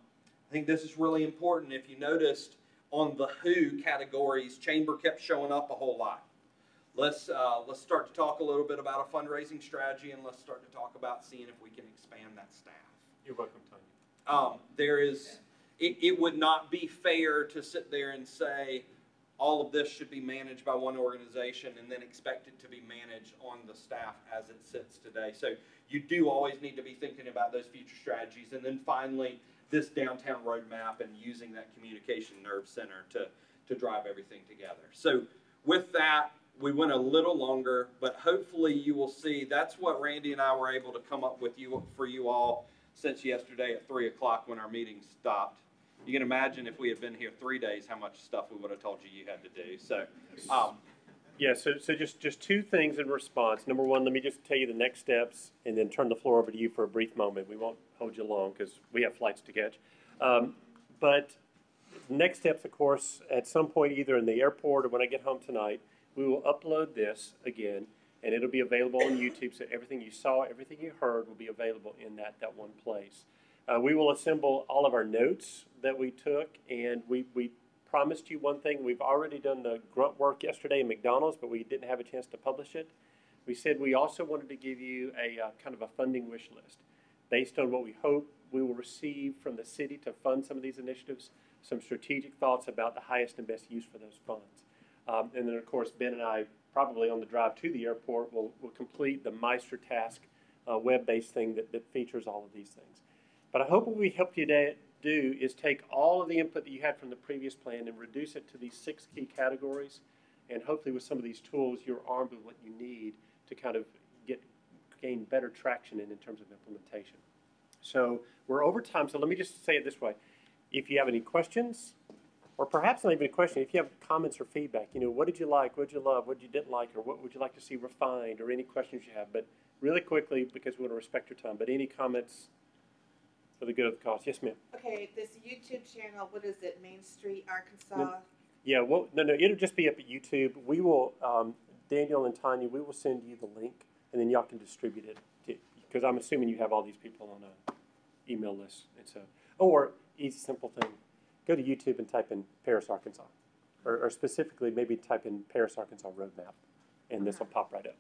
think this is really important. If you noticed on the who categories, chamber kept showing up a whole lot. Let's start to talk a little bit about a fundraising strategy, and let's start to talk about seeing if we can expand that staff. You're welcome, Tanya. It would not be fair to sit there and say all of this should be managed by one organization and then expect it to be managed on the staff as it sits today. So you do always need to be thinking about those future strategies. And then finally, this downtown roadmap and using that communication nerve center to drive everything together. So with that, we went a little longer, but hopefully you will see that's what Randy and I were able to come up with for you all since yesterday at 3 o'clock when our meeting stopped. You can imagine if we had been here 3 days, how much stuff we would have told you had to do. So, yeah, so just two things in response. Number one, let me just tell you the next steps and then turn the floor over to you for a brief moment. We won't hold you long because we have flights to catch. But next steps, of course, at some point either in the airport or when I get home tonight, we will upload this again, and it'll be available on YouTube, so everything you saw, everything you heard will be available in that one place. We will assemble all of our notes that we took, and we promised you one thing. We've already done the grunt work yesterday in McDonald's, but we didn't have a chance to publish it. We said we also wanted to give you a kind of a funding wish list based on what we hope we will receive from the city to fund some of these initiatives, some strategic thoughts about the highest and best use for those funds. And then, of course, Ben and I, probably on the drive to the airport, will complete the MeisterTask web-based thing that features all of these things. But I hope what we helped you to do is take all of the input that you had from the previous plan and reduce it to these 6 key categories. And hopefully with some of these tools, you're armed with what you need to kind of gain better traction in terms of implementation. So we're over time, so let me just say it this way. If you have any questions, or perhaps not even a question, if you have comments or feedback, what did you like, what did you love, what you didn't like, or what would you like to see refined, or any questions you have. But really quickly, because we want to respect your time, but any comments for the good of the cause? Yes, ma'am. Okay, this YouTube channel, what is it, Main Street, Arkansas? Yeah, well, no, it'll just be up at YouTube. We will, Daniel and Tanya, we will send you the link, and then y'all can distribute it, because I'm assuming you have all these people on an email list. And so, or, easy, simple thing. Go to YouTube and type in Paris, Arkansas, or specifically maybe type in Paris, Arkansas roadmap, and this will pop right up.